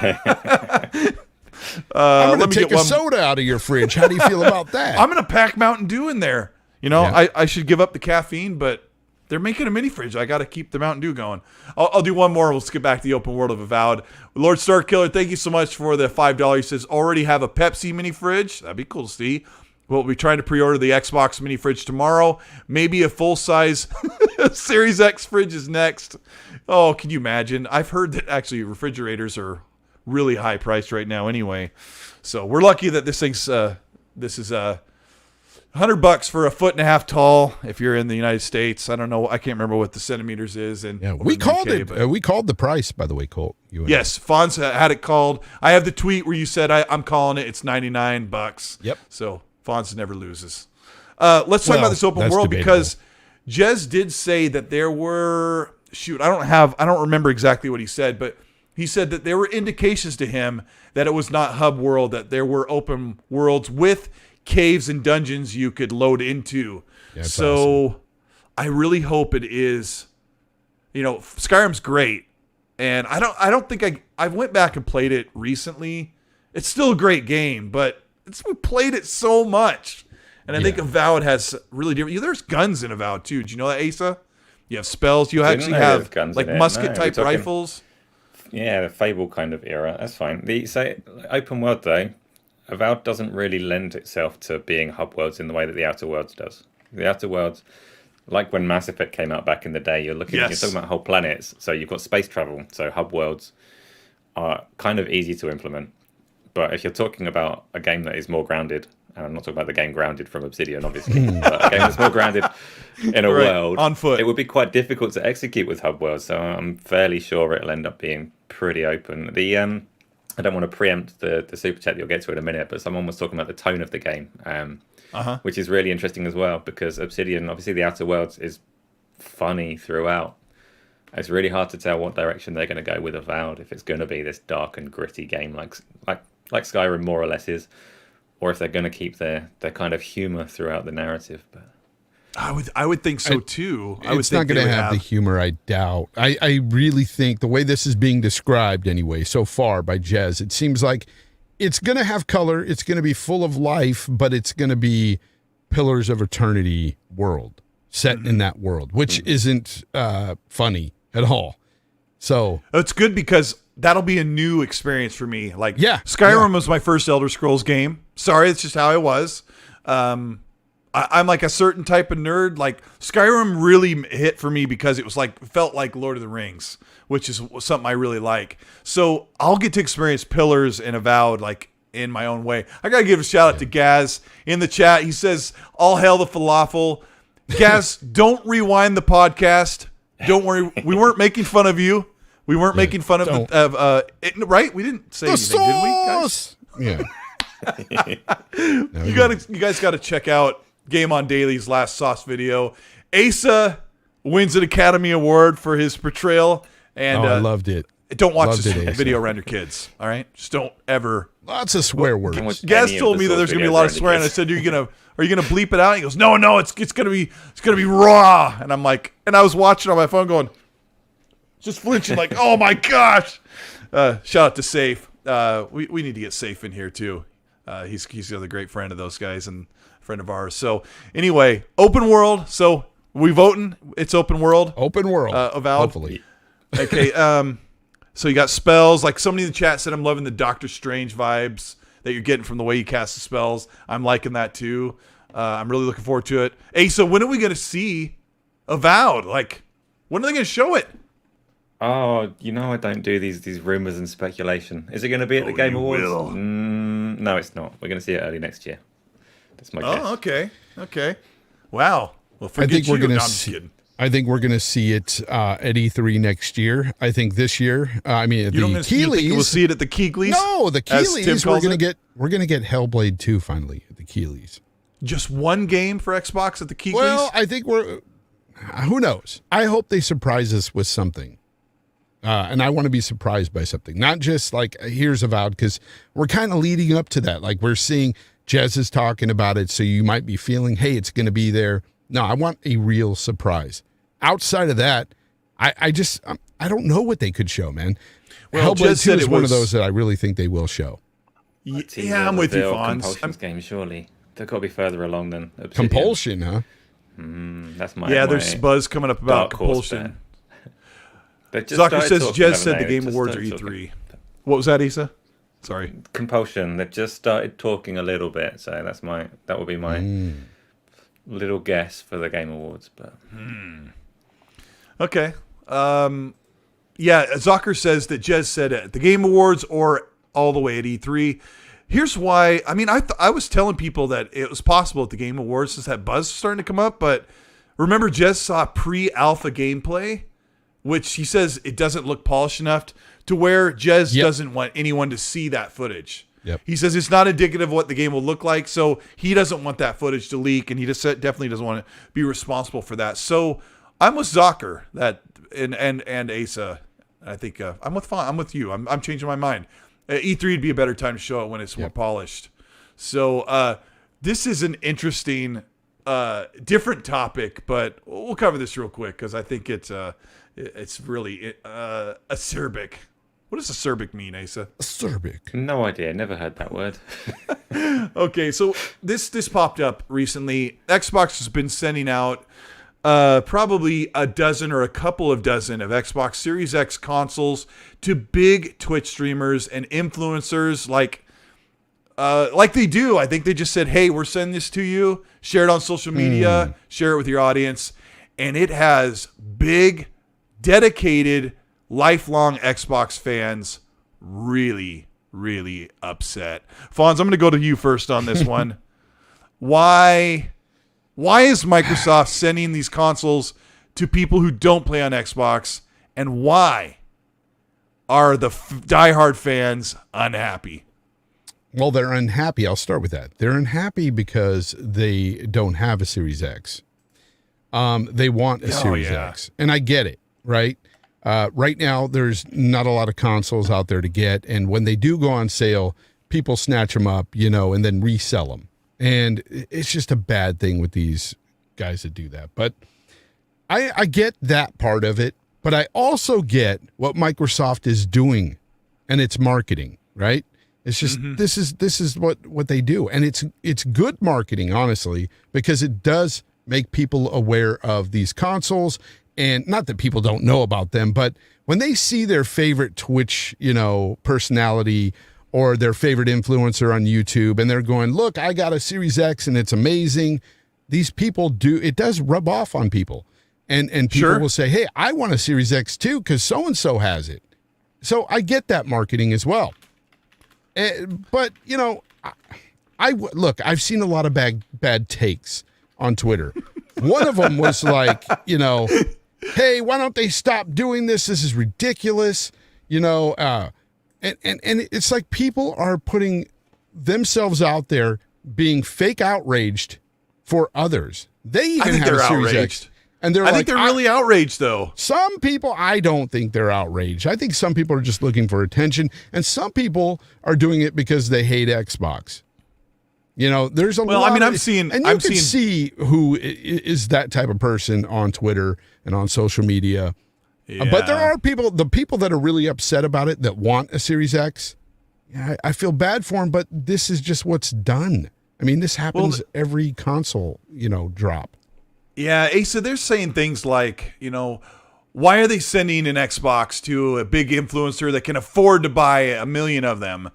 I'm going to take a soda out of your fridge. How do you feel about that? I'm going to pack Mountain Dew in there. I should give up the caffeine, but they're making a mini fridge. I got to keep the Mountain Dew going. I'll do one more. We'll skip back to the open world of Avowed. Lord Starkiller, thank you so much for the $5. He says, already have a Pepsi mini fridge. That'd be cool to see. We'll be trying to pre-order the Xbox mini fridge tomorrow. Maybe a full-size Series X fridge is next. Oh, can you imagine? I've heard that actually refrigerators are really high priced right now anyway. So we're lucky that this is $100 for a 1.5 feet tall. If you're in the United States, I don't know. I can't remember what the centimeters is. And we called it. We called the price, by the way, Colt. Yes, Fonz had it called. I have the tweet where you said I'm calling it. It's $99. Yep. So Fonz never loses. Let's talk about this open world, because Jez did say that there were. Shoot, I don't remember exactly what he said, but he said that there were indications to him that it was not hub world, that there were open worlds with caves and dungeons you could load into. Yeah, so awesome. I really hope it is. Skyrim's great, and I don't think I went back and played it recently. It's still a great game, but we played it so much, and I think Avowed has really different. There's guns in Avowed too. Did you know that, Asa? You have spells. You actually have musket type rifles. Yeah, the Fable kind of era. That's fine. Open world though, Avowed doesn't really lend itself to being hub worlds in the way that the Outer Worlds does. The Outer Worlds, like when Mass Effect came out back in the day, you're talking about whole planets. So you've got space travel. So hub worlds are kind of easy to implement. But if you're talking about a game that is more grounded, and I'm not talking about the game Grounded from Obsidian, obviously, but a game that's more grounded in a world, on foot, it would be quite difficult to execute with hub worlds. So I'm fairly sure it'll end up being pretty open. I don't want to preempt the super chat that you'll get to in a minute, but someone was talking about the tone of the game, which is really interesting as well, because Obsidian, obviously the Outer Worlds is funny throughout. It's really hard to tell what direction they're going to go with Avowed, if it's going to be this dark and gritty game like Skyrim more or less is, or if they're going to keep their kind of humor throughout the narrative. But I would think so too. It's not going to have the humor, I doubt. I really think the way this is being described anyway so far by Jez, it seems like it's going to have color, it's going to be full of life, but it's going to be Pillars of Eternity world, set in that world, which isn't funny at all. So it's good, because that'll be a new experience for me. Skyrim was my first Elder Scrolls game. Sorry, it's just how I was. I'm like a certain type of nerd. Like Skyrim really hit for me because it was felt like Lord of the Rings, which is something I really like. So I'll get to experience Pillars and Avowed in my own way. I gotta give a shout out to Gaz in the chat. He says, "All hail the falafel." Gaz, don't rewind the podcast. Don't worry, we weren't making fun of you. We weren't making fun of right? We didn't say anything, did we, guys? Yeah. You guys got to check out GameOn Daily's Last Sauce video. Asa wins an Academy Award for his portrayal, and I loved it. Don't watch Loved this it, Asa. video around your kids. All right, just don't ever. Lots of swear words. Gaz told me that there's gonna be a lot of swearing. I said, Are you gonna bleep it out? He goes, No, it's gonna be raw. And I'm like, and I was watching on my phone, going, just flinching, like, oh my gosh. Shout out to Safe. We need to get Safe in here too. He's the other great friend of those guys and friend of ours. So anyway, open world. So we voting. It's open world. Open world. Avowed. Hopefully. Okay. So you got spells. Like somebody in the chat said, I'm loving the Doctor Strange vibes that you're getting from the way you cast the spells. I'm liking that too. I'm really looking forward to it. Hey, so when are we going to see Avowed? Like, when are they going to show it? Oh, I don't do these rumors and speculation. Is it going to be at the Game Awards? No, it's not. We're going to see it early next year. That's my guess. Oh, okay. Wow. Well, I think we're going to see it. I think we're going to see it at E3 next year. I think this year, the Keeleys. We'll see it at the Keeleys? No, the Keeleys. We're going to get Hellblade 2 finally at the Keeleys. Just one game for Xbox at the Keeleys? Well, I think who knows? I hope they surprise us with something. And I want to be surprised by something. Not just like, here's Avowed, because we're kind of leading up to that. Like we're seeing Jez is talking about it, so you might be feeling, hey, it's going to be there. No, I want a real surprise. Outside of that, I don't know what they could show, man. Well, Hellblade 2 is one of those that I really think they will show. Yeah, I'm with you, Fonz. Compulsion's game, surely. They've got to be further along than Obsidian. Compulsion, huh? That's my there's buzz coming up about Compulsion. Zucker says Jez said the Game Awards are E3. What was that, Issa? Sorry. Compulsion. They've just started talking a little bit, so that would be my little guess for the Game Awards. But okay. Zucker says that Jez said at the Game Awards or all the way at E3. Here's why. I mean, I was telling people that it was possible at the Game Awards since that buzz was starting to come up, but remember Jez saw pre-alpha gameplay, which he says it doesn't look polished enough to where Jez doesn't want anyone to see that footage. Yep. He says it's not indicative of what the game will look like, so he doesn't want that footage to leak, and he just definitely doesn't want to be responsible for that. So I'm with Zucker and Asa. I think I'm with you. I'm changing my mind. E3 would be a better time to show it when it's more polished. So this is an interesting, different topic, but we'll cover this real quick because I think it's really acerbic. What does acerbic mean, Asa? Acerbic. No idea. Never heard that word. Okay, so this popped up recently. Xbox has been sending out probably a dozen or a couple of dozen of Xbox Series X consoles to big Twitch streamers and influencers like they do. I think they just said, hey, we're sending this to you. Share it on social media. Share it with your audience. And it has big, dedicated, lifelong Xbox fans really, really upset. Fonz, I'm going to go to you first on this one. Why is Microsoft sending these consoles to people who don't play on Xbox, and why are the diehard fans unhappy? Well, they're unhappy. I'll start with that. They're unhappy because they don't have a Series X. They want a Series X, and I get it, right? Right now, there's not a lot of consoles out there to get, and when they do go on sale, people snatch them up, and then resell them. And it's just a bad thing with these guys that do that. But I get that part of it, but I also get what Microsoft is doing, and it's marketing, right? It's just this is what they do, and it's good marketing, honestly, because it does make people aware of these consoles. And not that people don't know about them, but when they see their favorite Twitch, personality or their favorite influencer on YouTube, and they're going, look, I got a Series X and it's amazing. These people it does rub off on people. And people will say, hey, I want a Series X too, because so-and-so has it. So I get that marketing as well. But, I've seen a lot of bad takes on Twitter. One of them was like, hey, why don't they stop doing this? This is ridiculous. And it's like people are putting themselves out there being fake outraged for others. They even have a Series X. And I think they're really outraged, though. Some people, I don't think they're outraged. I think some people are just looking for attention, and some people are doing it because they hate Xbox. You know, there's a lot. Well, I mean, and you can see who is that type of person on Twitter and on social media. Yeah. But there are people, the people that are really upset about it, that want a Series X. Yeah, I feel bad for them, but this is just what's done. I mean, this happens every console, drop. Yeah, Asa, they're saying things like, why are they sending an Xbox to a big influencer that can afford to buy 1 million of them?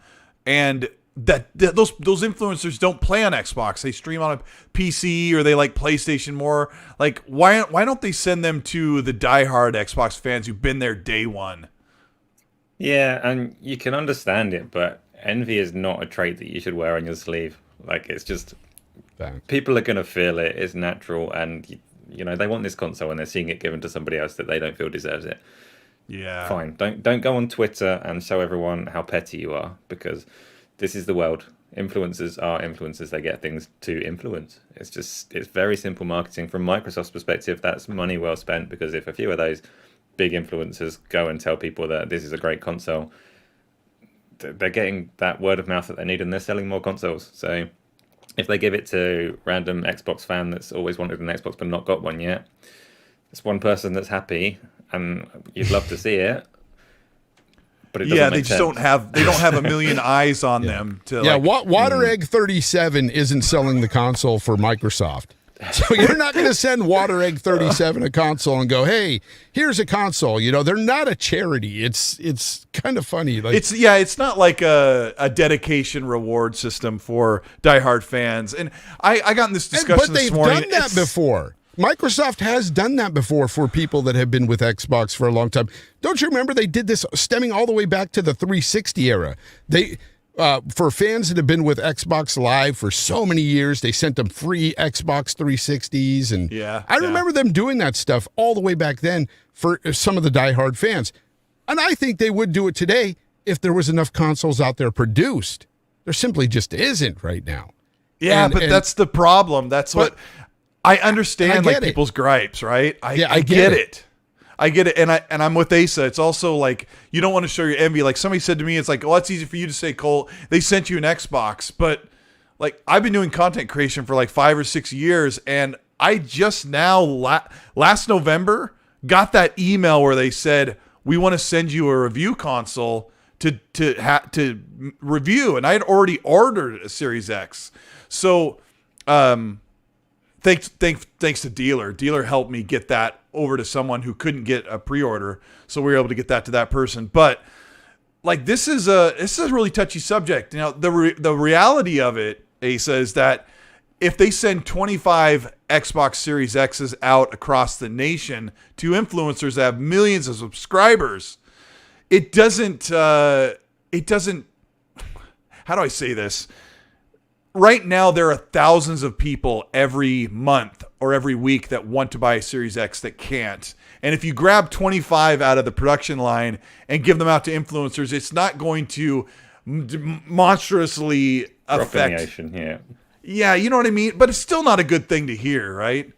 And that those influencers don't play on Xbox. They stream on a PC, or they like PlayStation more. Like, why don't they send them to the diehard Xbox fans who've been there day one? Yeah, and you can understand it, but envy is not a trait that you should wear on your sleeve. Like, it's just... people are going to feel it. It's natural, and they want this console, and they're seeing it given to somebody else that they don't feel deserves it. Yeah, fine. Don't go on Twitter and show everyone how petty you are, because this is the world. Influencers are influencers. They get things to influence. It's very simple marketing. From Microsoft's perspective, that's money well spent, because if a few of those big influencers go and tell people that this is a great console, they're getting that word of mouth that they need, and they're selling more consoles. So if they give it to random Xbox fan that's always wanted an Xbox but not got one yet, it's one person that's happy, and you'd love to see it. But it doesn't make sense. don't have 1 million eyes on them to Water Egg 37 isn't selling the console for Microsoft. So you're not going to send Water Egg 37 a console and go, "Hey, here's a console." They're not a charity. It's kind of funny. Like, it's not like a dedication reward system for diehard fans. And I got in this discussion this morning. But they've done that before. Microsoft has done that before for people that have been with Xbox for a long time. Don't you remember they did this stemming all the way back to the 360 era? They for fans that have been with Xbox Live for so many years, they sent them free Xbox 360s. And I remember them doing that stuff all the way back then for some of the diehard fans. And I think they would do it today if there was enough consoles out there produced. There simply just isn't right now. Yeah, but that's the problem. That's what I understand, like people's gripes, right? I get it. I get it, and I'm with Asa. It's also like, you don't want to show your envy. Like, somebody said to me, it's like, oh, it's easy for you to say, Cole, they sent you an Xbox. But like, I've been doing content creation for like 5 or 6 years, and I just now last November got that email where they said, we want to send you a review console to review, and I had already ordered a Series X. So thanks to Dealer. Dealer helped me get that over to someone who couldn't get a pre-order, so we were able to get that to that person. But like, this is a really touchy subject. The reality of it, Asa, is that if they send 25 Xbox Series X's out across the nation to influencers that have millions of subscribers, it doesn't. How do I say this? Right now, there are thousands of people every month or every week that want to buy a Series X that can't. And if you grab 25 out of the production line and give them out to influencers, it's not going to monstrously affect. Yeah, you know what I mean? But it's still not a good thing to hear, right?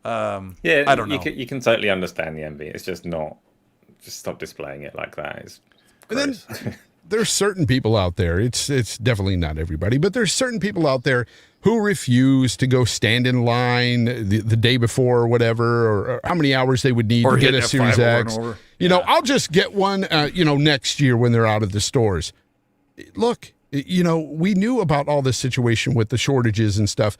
I don't know. You can totally understand the envy. It's just not. Just stop displaying it like that. It's gross. And then there's certain people out there. It's definitely not everybody, but there's certain people out there who refuse to go stand in line the day before or whatever, or how many hours they would need to get a Series X. I'll just get one, next year when they're out of the stores. Look, we knew about all this situation with the shortages and stuff.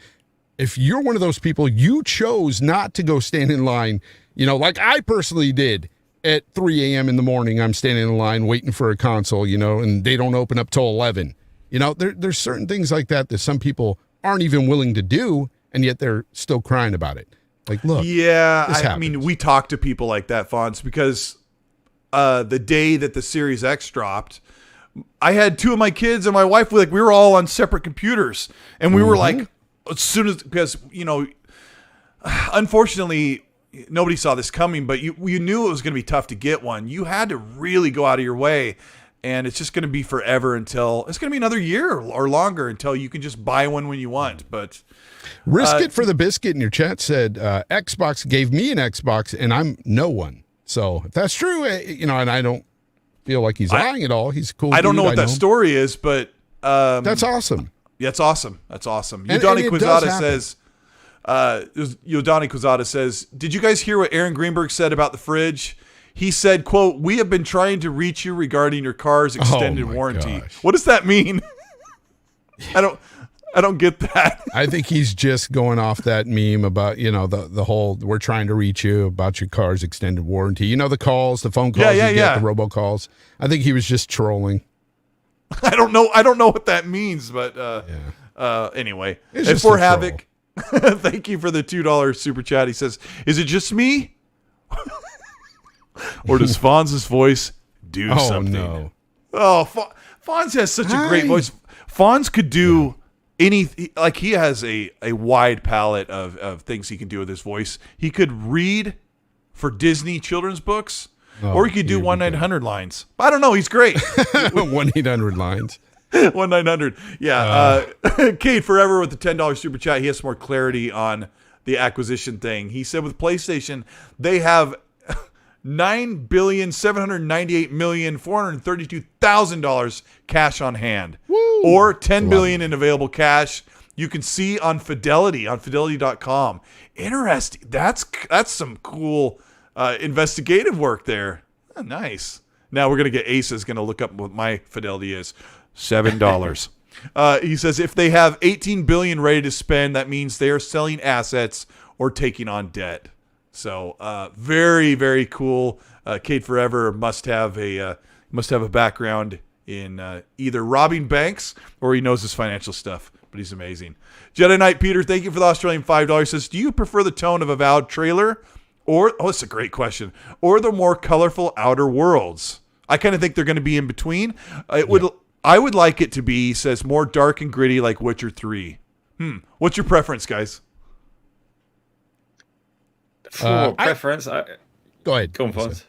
If you're one of those people, you chose not to go stand in line, like I personally did. At 3 a.m. in the morning, I'm standing in line waiting for a console, and they don't open up till 11. There's certain things like that some people aren't even willing to do, and yet they're still crying about it. Like, look. Yeah, I mean, we talk to people like that, Fonz, because the day that the Series X dropped, I had 2 of my kids and my wife, we were all on separate computers, and we were like, as soon as, because, unfortunately, nobody saw this coming, but you knew it was going to be tough to get one. You had to really go out of your way and it's just going to be forever until it's going to be another year or longer until you can just buy one when you want. But Risk It for the Biscuit in your chat said Xbox gave me an Xbox and I'm no one. So if that's true, and I don't feel like he's lying at all. He's a cool. I don't dude, know what that story is, but that's awesome. Yeah, it's awesome. That's awesome. And Udani it does Quizada happen. says. Udani Quizada says, "Did you guys hear what Aaron Greenberg said about the fridge? He said, quote, 'We have been trying to reach you regarding your car's extended my warranty.'" gosh. What does that mean? I don't get that. I think he's just going off that meme about, the whole, we're trying to reach you about your car's extended warranty. The calls, the phone calls, Yeah. the robocalls. I think he was just trolling. I don't know what that means, but anyway. It's And just for a Havoc, thank you for the $2 super chat. He says, "Is it just me? Or does Fonz's voice do something?" No. Oh, Fonz has such a great Hi. voice. Fonz could do anything. Like, he has a wide palette of things he can do with his voice. He could read for Disney children's books, or he could do 1-900 lines. I don't know. He's great. 1-800 lines. 1-900. Yeah. Kate Forever with the $10 super chat. He has some more clarity on the acquisition thing. He said with PlayStation, they have $9,798,432,000 cash on hand. Woo! Or $10 billion in available cash. You can see on Fidelity, on fidelity.com. Interesting. That's some cool investigative work there. Oh, nice. Now we're going to get Asa's going to look up what my Fidelity is. $7. He says if they have $18 billion ready to spend, that means they are selling assets or taking on debt. So very, very cool. Kate Forever must have a background in either robbing banks or he knows his financial stuff. But he's amazing. Jedi Knight Peter, thank you for the Australian $5. Says, do you prefer the tone of Avowed trailer or it's a great question, or the more colorful Outer Worlds? I kind of think they're going to be in between. I would like it to be, he says, more dark and gritty like Witcher 3. What's your preference, guys? For preference, Go ahead. Go on, Fonz.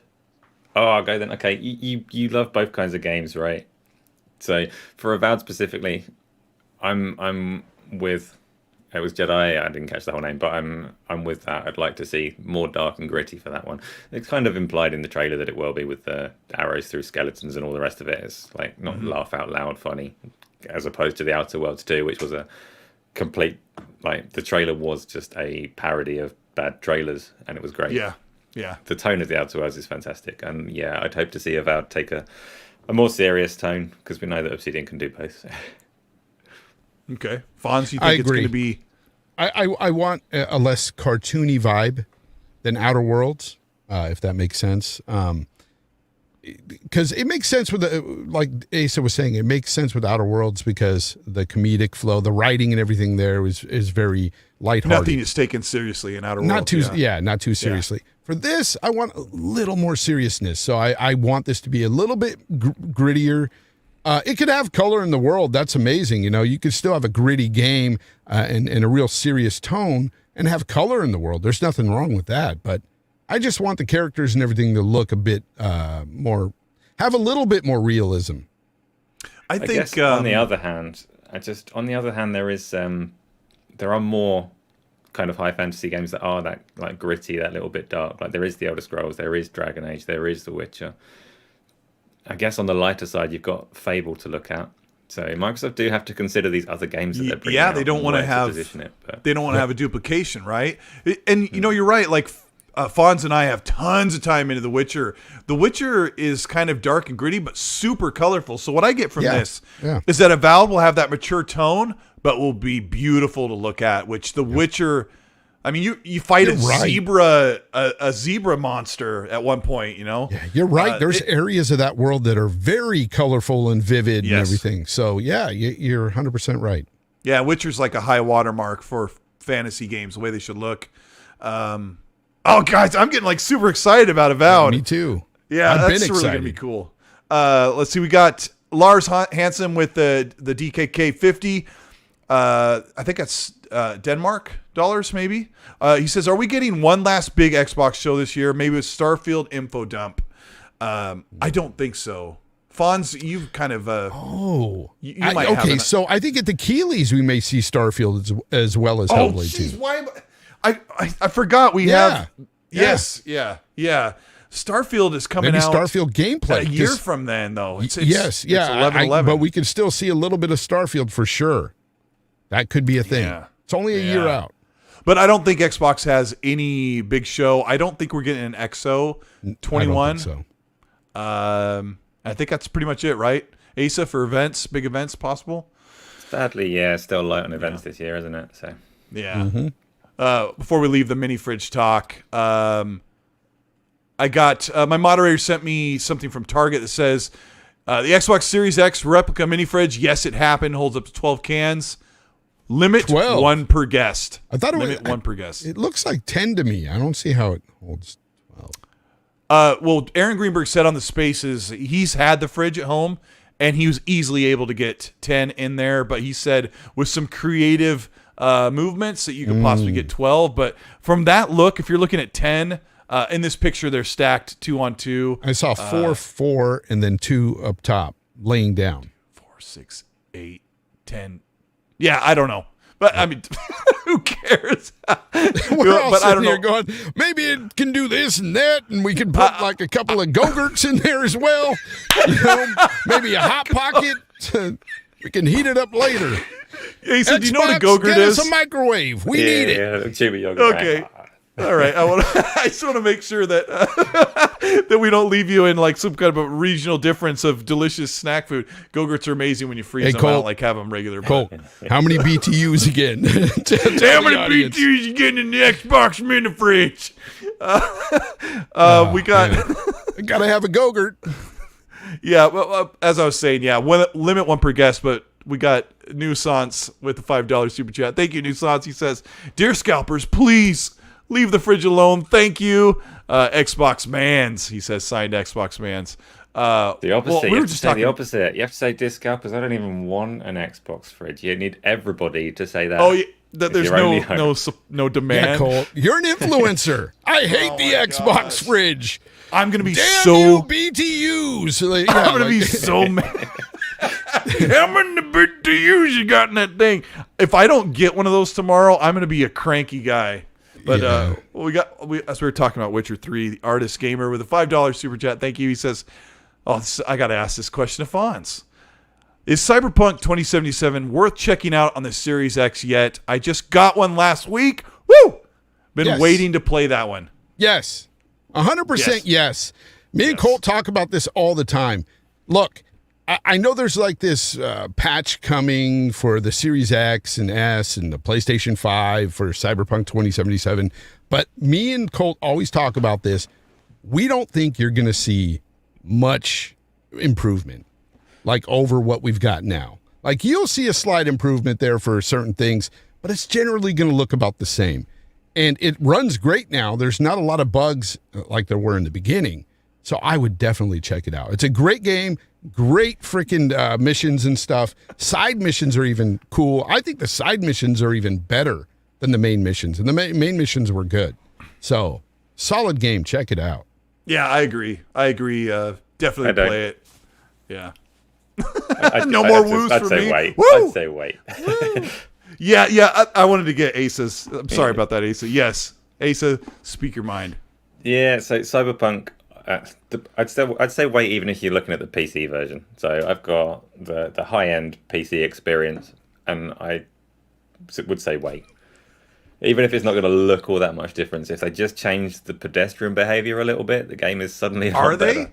Oh, I'll go then. Okay, you love both kinds of games, right? So for Avowed specifically, I'm with. It was Jedi. I didn't catch the whole name, but I'm with that. I'd like to see more dark and gritty for that one. It's kind of implied in the trailer that it will be with the arrows through skeletons and all the rest of it. It's like not laugh out loud funny, as opposed to the Outer Worlds 2, which was a complete the trailer was just a parody of bad trailers, and it was great. Yeah. The tone of the Outer Worlds is fantastic, and I'd hope to see Avowed take a more serious tone because we know that Obsidian can do both. Okay. Fonz, you think I it's agree. going to be... I want a less cartoony vibe than Outer Worlds, if that makes sense. Because it makes sense with like Asa was saying, it makes sense with Outer Worlds because the comedic flow, the writing and everything there is very lighthearted. Nothing is taken seriously in Outer Worlds. Not too seriously. For this, I want a little more seriousness. So I want this to be a little bit grittier. It could have color in the world. That's amazing. You could still have a gritty game and a real serious tone and have color in the world. There's nothing wrong with that. But I just want the characters and everything to look a bit more, have a little bit more realism. I think guess on the other hand, there are more kind of high fantasy games that are that gritty, that little bit dark. Like there is the Elder Scrolls, there is Dragon Age, there is The Witcher. I guess on the lighter side, you've got Fable to look at. So Microsoft do have to consider these other games that they're bringing out. They don't want to have they don't want to have a duplication, right? And you're right. Like Fonz and I have tons of time into The Witcher. The Witcher is kind of dark and gritty, but super colorful. So what I get from this is that Avowed will have that mature tone, but will be beautiful to look at. Which The Witcher. I mean, you fight a zebra monster at one point, Yeah, you're right. There's areas of that world that are very colorful and vivid and everything. So, you're 100% right. Yeah, Witcher's like a high watermark for fantasy games, the way they should look. Oh, guys, I'm getting super excited about Avowed. Me too. Yeah, that's really going to be cool. Let's see. We got Lars Hansen with the DKK 50. I think that's Denmark dollars, maybe. He says, are we getting one last big Xbox show this year? Maybe with Starfield info dump. I don't think so. Fonz, you kind of you might have okay. So I think at the Keeleys we may see Starfield as well as Hellblade 2. Why? I forgot we have. Yeah. Yes, yeah. Starfield is coming Maybe out. Starfield gameplay a year from then, though. It's yes, It's 11/11. but we can still see a little bit of Starfield for sure. That could be a thing. Yeah. It's only a year out. But I don't think Xbox has any big show. I don't think we're getting an XO 21. I don't think so. I think that's pretty much it, right? Asa for events, big events possible. Sadly, yeah, still light on events this year, isn't it? So yeah. Before we leave the mini fridge talk, I got my moderator sent me something from Target that says the Xbox Series X replica mini fridge. Yes, it happened. Holds up to 12 cans. Limit 12. 1 per guest. I thought it limit was 1 per guest. It looks like 10 to me. I don't see how it holds 12. Well, Aaron Greenberg said on the Spaces he's had the fridge at home and he was easily able to get 10 in there. But he said with some creative movements that you could possibly get 12. But from that look, if you're looking at 10, in this picture they're stacked 2 on 2. I saw 4, and then 2 up top laying down. 4, 6, 8, 10. Yeah, I don't know. But I mean, who cares? We're all but I sitting don't here know. going, maybe it can do this and that, and we can put like a couple of Go-Gurts in there as well. You know, maybe a Hot Pocket. We can heat it up later. Hey, so do you know what a Xbox, Go-Gurt get is? us a microwave. We need it. Yeah, chewy yogurt. Okay. All right. I just want to make sure that that we don't leave you in like some kind of a regional difference of delicious snack food. Go-Gurts are amazing when you freeze them. I don't like have them regular. Colt, how many BTUs again? How many BTUs you getting in the Xbox mini fridge? We got. Gotta have a Go-Gurt. Yeah. Well, as I was saying, yeah, limit 1 per guest, but we got Nuisance with the $5 super chat. Thank you, Nuisance. He says, "Dear scalpers, please leave the fridge alone. Thank you, Xbox Mans." He says, signed Xbox Mans. The opposite. Well, we you were have to just say talking. the opposite. You have to say, "Dear scalpers, I don't even want an Xbox fridge." You need everybody to say that. Oh, yeah, that there's your only hope. no Yeah, demand. Colt, you're an influencer. I hate the my Xbox gosh. fridge. I'm gonna be Damn so. you, BTUs. Like, yeah, I'm gonna be so mad. How many BTUs you got in that thing? If I don't get one of those tomorrow, I'm gonna be a cranky guy. But Yeah. as we were talking about Witcher 3, the artist gamer with a $5 super chat. Thank you. He says, I got to ask this question to Fonz. Is Cyberpunk 2077 worth checking out on the Series X yet? I just got one last week. Woo! Been Yes. waiting to play that one. Yes. 100% yes. Me and Colt talk about this all the time. Look, I know there's like this patch coming for the Series X and S and the PlayStation 5 for Cyberpunk 2077, but me and Colt always talk about this. We don't think you're going to see much improvement, like over what we've got now. Like you'll see a slight improvement there for certain things, but it's generally going to look about the same. And it runs great now. There's not a lot of bugs like there were in the beginning. So I would definitely check it out. It's a great game, great freaking missions and stuff. Side missions are even cool. I think the side missions are even better than the main missions. And the main missions were good. So solid game. Check it out. Yeah, I agree. Definitely don't. play it. Yeah. No more woos I'd for say me. wait. Woo! I'd say wait. Yeah. I wanted to get Asa's. I'm sorry about that, Asa. Yes. Asa, speak your mind. Yeah, so Cyberpunk, I'd say wait even if you're looking at the PC version. So I've got the high-end PC experience, and I would say wait. Even if it's not going to look all that much difference, if they just change the pedestrian behavior a little bit, the game is suddenly a lot better.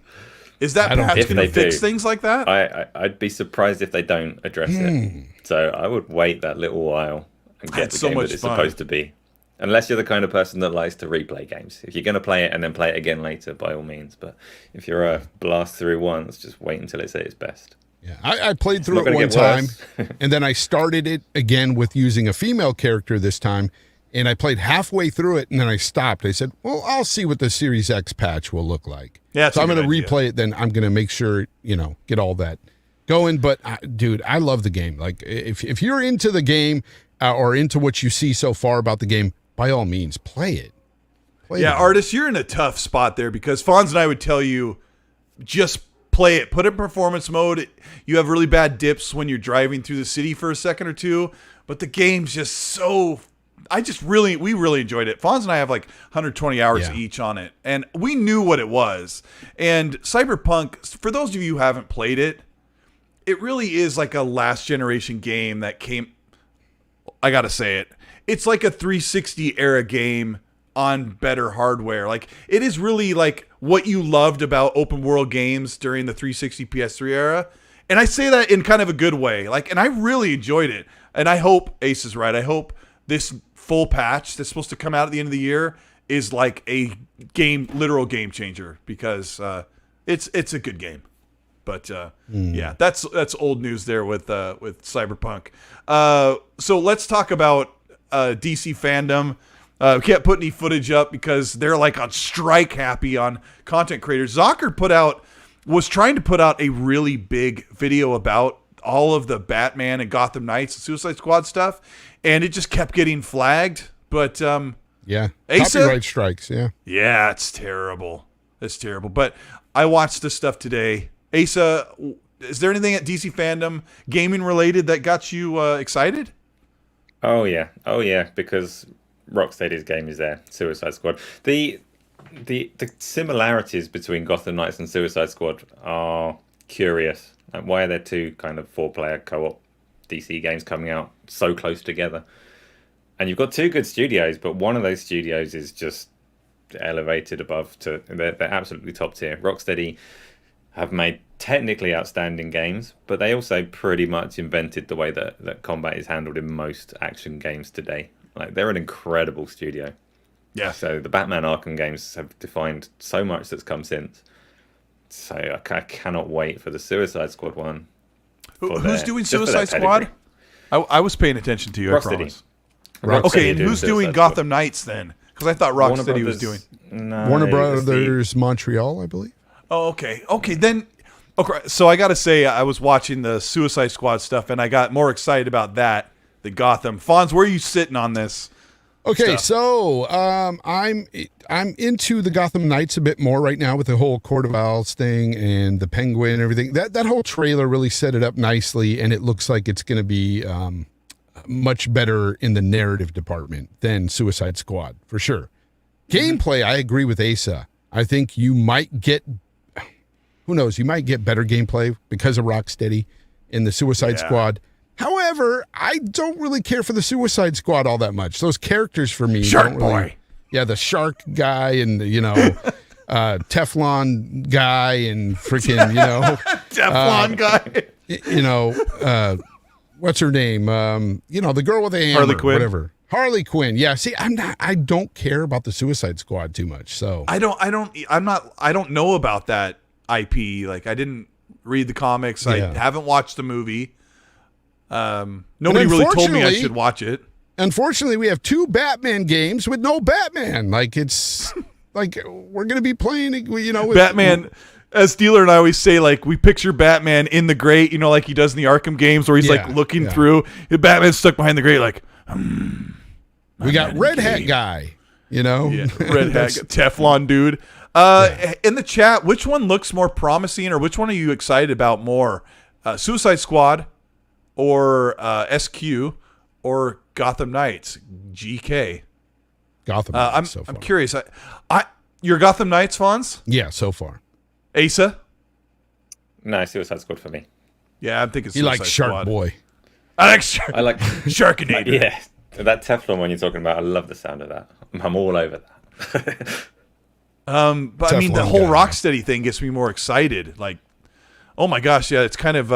Is that I don't- perhaps If going to they fix do. things like that? I'd be surprised if they don't address it. So I would wait that little while and get That's the so game much that it's fun. supposed to be. Unless you're the kind of person that likes to replay games. If you're going to play it and then play it again later, by all means. But if you're a blast through once, just wait until it's at its best. Yeah, I played through not it gonna one get time, worse. and then I started it again with using a female character this time, and I played halfway through it, and then I stopped. I said, well, I'll see what the Series X patch will look like. Yeah, that's so a I'm going to good idea. replay it, then I'm going to make sure, get all that going. But, dude, I love the game. Like, if you're into the game or into what you see so far about the game, by all means, play it. Yeah, artists, you're in a tough spot there because Fonz and I would tell you just play it. Put it in performance mode. You have really bad dips when you're driving through the city for a second or two, but the game's just so... we really enjoyed it. Fonz and I have like 120 hours each on it, and we knew what it was. And Cyberpunk, for those of you who haven't played it, it really is like a last generation game that came... I gotta say it. It's like a 360 era game on better hardware. Like, it is really like what you loved about open world games during the 360 PS3 era. And I say that in kind of a good way. Like, and I really enjoyed it. And I hope Ace is right. I hope this full patch that's supposed to come out at the end of the year is like a literal game changer, because it's a good game. But yeah, that's old news there with Cyberpunk. So let's talk about DC Fandom. We can't put any footage up because they're like on strike happy on content creators. Zocker was trying to put out a really big video about all of the Batman and Gotham Knights and Suicide Squad stuff, and it just kept getting flagged. But yeah, Asa, copyright strikes. Yeah, it's terrible. It's terrible. But I watched this stuff today. Asa, is there anything at DC Fandom gaming related that got you excited? Oh yeah, because Rocksteady's game is there, Suicide Squad. The similarities between Gotham Knights and Suicide Squad are curious. Why are there two kind of 4-player co-op DC games coming out so close together? And you've got two good studios, but one of those studios is just elevated above to... They're absolutely top tier. Rocksteady have made technically outstanding games, but they also pretty much invented the way that combat is handled in most action games today. Like, they're an incredible studio. Yeah. So the Batman Arkham games have defined so much that's come since. So I cannot wait for the Suicide Squad one. Who's doing Suicide Squad? I was paying attention to you, I promise. Okay, and who's doing Gotham Knights then? Because I thought Rocksteady was doing... No, Warner Brothers Montreal, I believe. Oh, okay. Okay, then... Okay, so I got to say, I was watching the Suicide Squad stuff, and I got more excited about that than Gotham. Fonz, where are you sitting on this? Okay, so I'm into the Gotham Knights a bit more right now with the whole Court of Owls thing and the Penguin and everything. That whole trailer really set it up nicely, and it looks like it's going to be much better in the narrative department than Suicide Squad, for sure. Gameplay, I agree with Asa. I think you might get... Who knows? You might get better gameplay because of Rocksteady in the Suicide Squad. However, I don't really care for the Suicide Squad all that much. Those characters for me... Shark Boy. Yeah, the shark guy and, Teflon guy and freaking, Teflon guy. What's her name? The girl with the hammer. Harley Quinn. Whatever. Harley Quinn. Yeah, see, I don't care about the Suicide Squad too much, so... I don't know about that IP. Like, I didn't read the comics. I haven't watched the movie. Nobody really told me I should watch it. Unfortunately, we have two Batman games with no Batman. Like, it's like we're going to be playing, with Batman. As Steeler and I always say, like, we picture Batman in the grate, like he does in the Arkham games, where he's like looking through. Batman's stuck behind the grate, like. We got Red Hat guy, Red Hat Teflon dude. In the chat, which one looks more promising, or which one are you excited about more? Suicide Squad, or SQ, or Gotham Knights? GK. Gotham Knights so far. I'm curious. Your Gotham Knights, Fonz? Yeah, so far. Asa? No, Suicide Squad for me. Yeah, I'm thinking Suicide Suicide Squad. Shark Squad. Boy. I like Sharkinator. Yeah, that Teflon one you're talking about, I love the sound of that. I'm all over that. But Teflon, I mean, the whole Rocksteady thing gets me more excited. Like, oh my gosh, yeah, it's kind of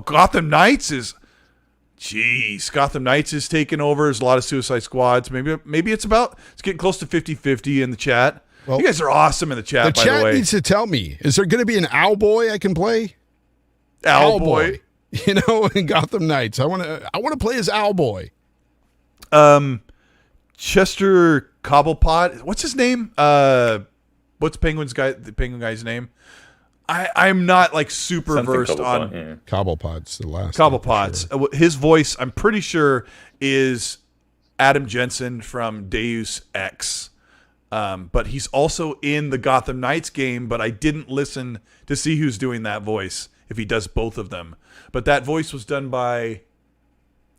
Gotham Knights is... Jeez, Gotham Knights is taking over. There's a lot of Suicide Squads. Maybe it's getting close to 50-50 in the chat. Well, you guys are awesome in the chat, by the way. The chat needs to tell me, is there going to be an Owlboy I can play? Owlboy. In Gotham Knights. I want to play as Owlboy. Chester Cobblepot. What's his name? What's the Penguin guy's name? I'm not like super versed on Cobblepot's the last. Cobblepot's. Sure. His voice, I'm pretty sure, is Adam Jensen from Deus Ex. But he's also in the Gotham Knights game, but I didn't listen to see who's doing that voice, if he does both of them. But that voice was done by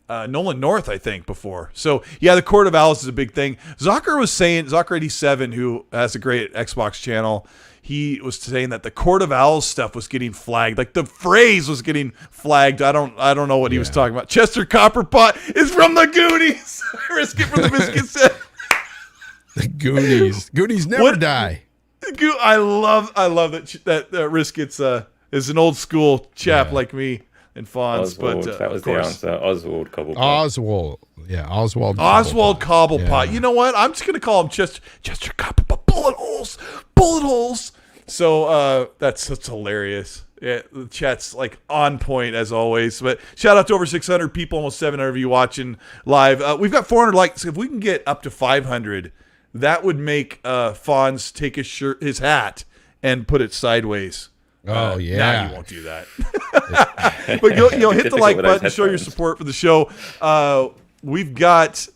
Nolan North, I think, before. So, yeah, the Court of Owls is a big thing. Zocker was saying, Zocker87, who has a great Xbox channel, he was saying that the Court of Owls stuff was getting flagged. Like, the phrase was getting flagged. I don't know what he was talking about. Chester Copperpot is from the Goonies. Risk it from the biscuit set. The Goonies. Goonies never die. I love that Riskit's is an old school chap like me and Fonz. Oswald, but that was the answer. Oswald Cobblepot. Oswald. Yeah, Oswald. Oswald Cobblepot. Yeah. You know what? I'm just gonna call him Chester Copperpot. Bullet holes. So that's hilarious. Yeah, the chat's like on point as always. But shout out to over 600 people, almost 700 of you watching live. We've got 400 likes. If we can get up to 500, that would make Fonz take his hat and put it sideways. Oh, yeah. Now you won't do that. But you'll hit the like button, show your support for the show. We've got,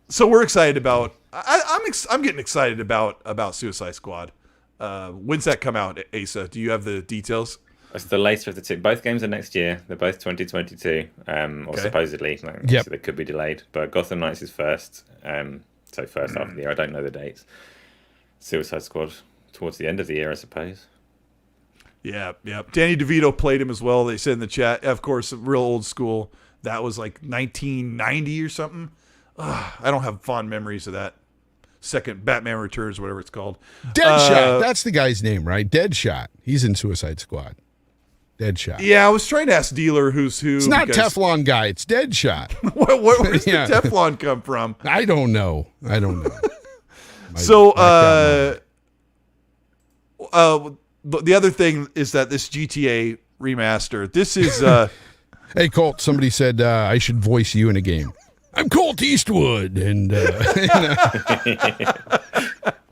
so we're excited about. I'm getting excited about Suicide Squad. When's that come out, Asa? Do you have the details? It's the later of the two. Both games are next year. They're both 2022, or supposedly. They could be delayed. But Gotham Knights is first. So first half of the year. I don't know the dates. Suicide Squad towards the end of the year, I suppose. Yeah. Danny DeVito played him as well. They said in the chat. Of course, real old school. That was like 1990 or something. I don't have fond memories of that. Second Batman Returns, whatever it's called. Deadshot. That's the guy's name, right? Deadshot. He's in Suicide Squad. Deadshot. Yeah, I was trying to ask Dealer who's who. It's not Teflon Guy. It's Deadshot. Where's the Teflon come from? I don't know. So, the other thing is that this GTA remaster, this is... Hey, Colt, somebody said I should voice you in a game. I'm Colteastwood, and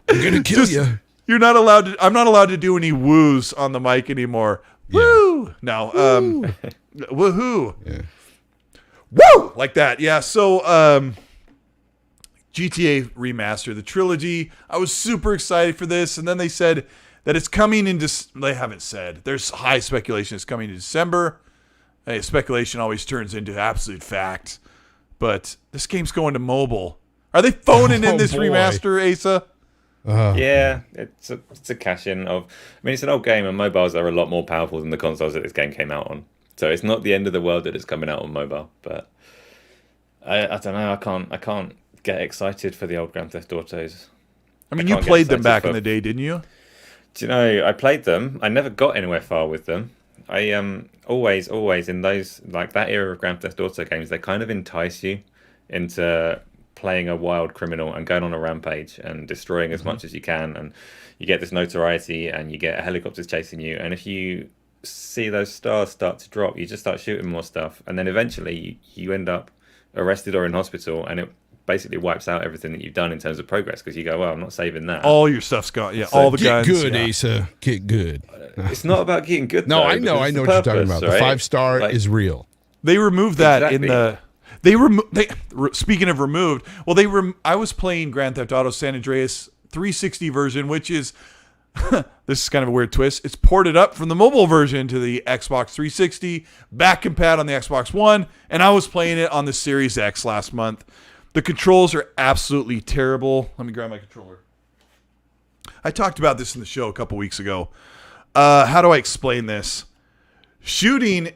I'm going to kill you. You're not allowed to... I'm not allowed to do any woos on the mic anymore. Yeah. Woo! No. Woohoo! Yeah. Woo! Like that. Yeah, so... GTA remaster, the trilogy. I was super excited for this, and then they said that it's coming in. They haven't said. There's high speculation it's coming in December. Hey, speculation always turns into absolute fact. But this game's going to mobile. Are they phoning in this remaster, Asa? Yeah, it's a cash in of. I mean, it's an old game, and mobiles are a lot more powerful than the consoles that this game came out on. So it's not the end of the world that it's coming out on mobile. But I don't know. I can't get excited for the old Grand Theft Autos. I mean, you played them back in the day, didn't you? Do you know, I played them. I never got anywhere far with them. I always in those, like that era of Grand Theft Auto games, they kind of entice you into playing a wild criminal and going on a rampage and destroying as much as you can, and you get this notoriety and you get helicopters chasing you, and if you see those stars start to drop, you just start shooting more stuff, and then eventually you end up arrested or in hospital, and it basically wipes out everything that you've done in terms of progress, because you go, well, I'm not saving that. All your stuff's gone. Yeah, so all the get guns. Get good, yeah. Asa. Get good. It's not about getting good. No, though, I know what you're talking about. Right? The 5-star is real. They removed that in the. Speaking of removed, well, I was playing Grand Theft Auto San Andreas 360 version, which is this is kind of a weird twist. It's ported up from the mobile version to the Xbox 360, back compat on the Xbox One, and I was playing it on the Series X last month. The controls are absolutely terrible. Let me grab my controller. I talked about this in the show a couple weeks ago. How do I explain this? Shooting,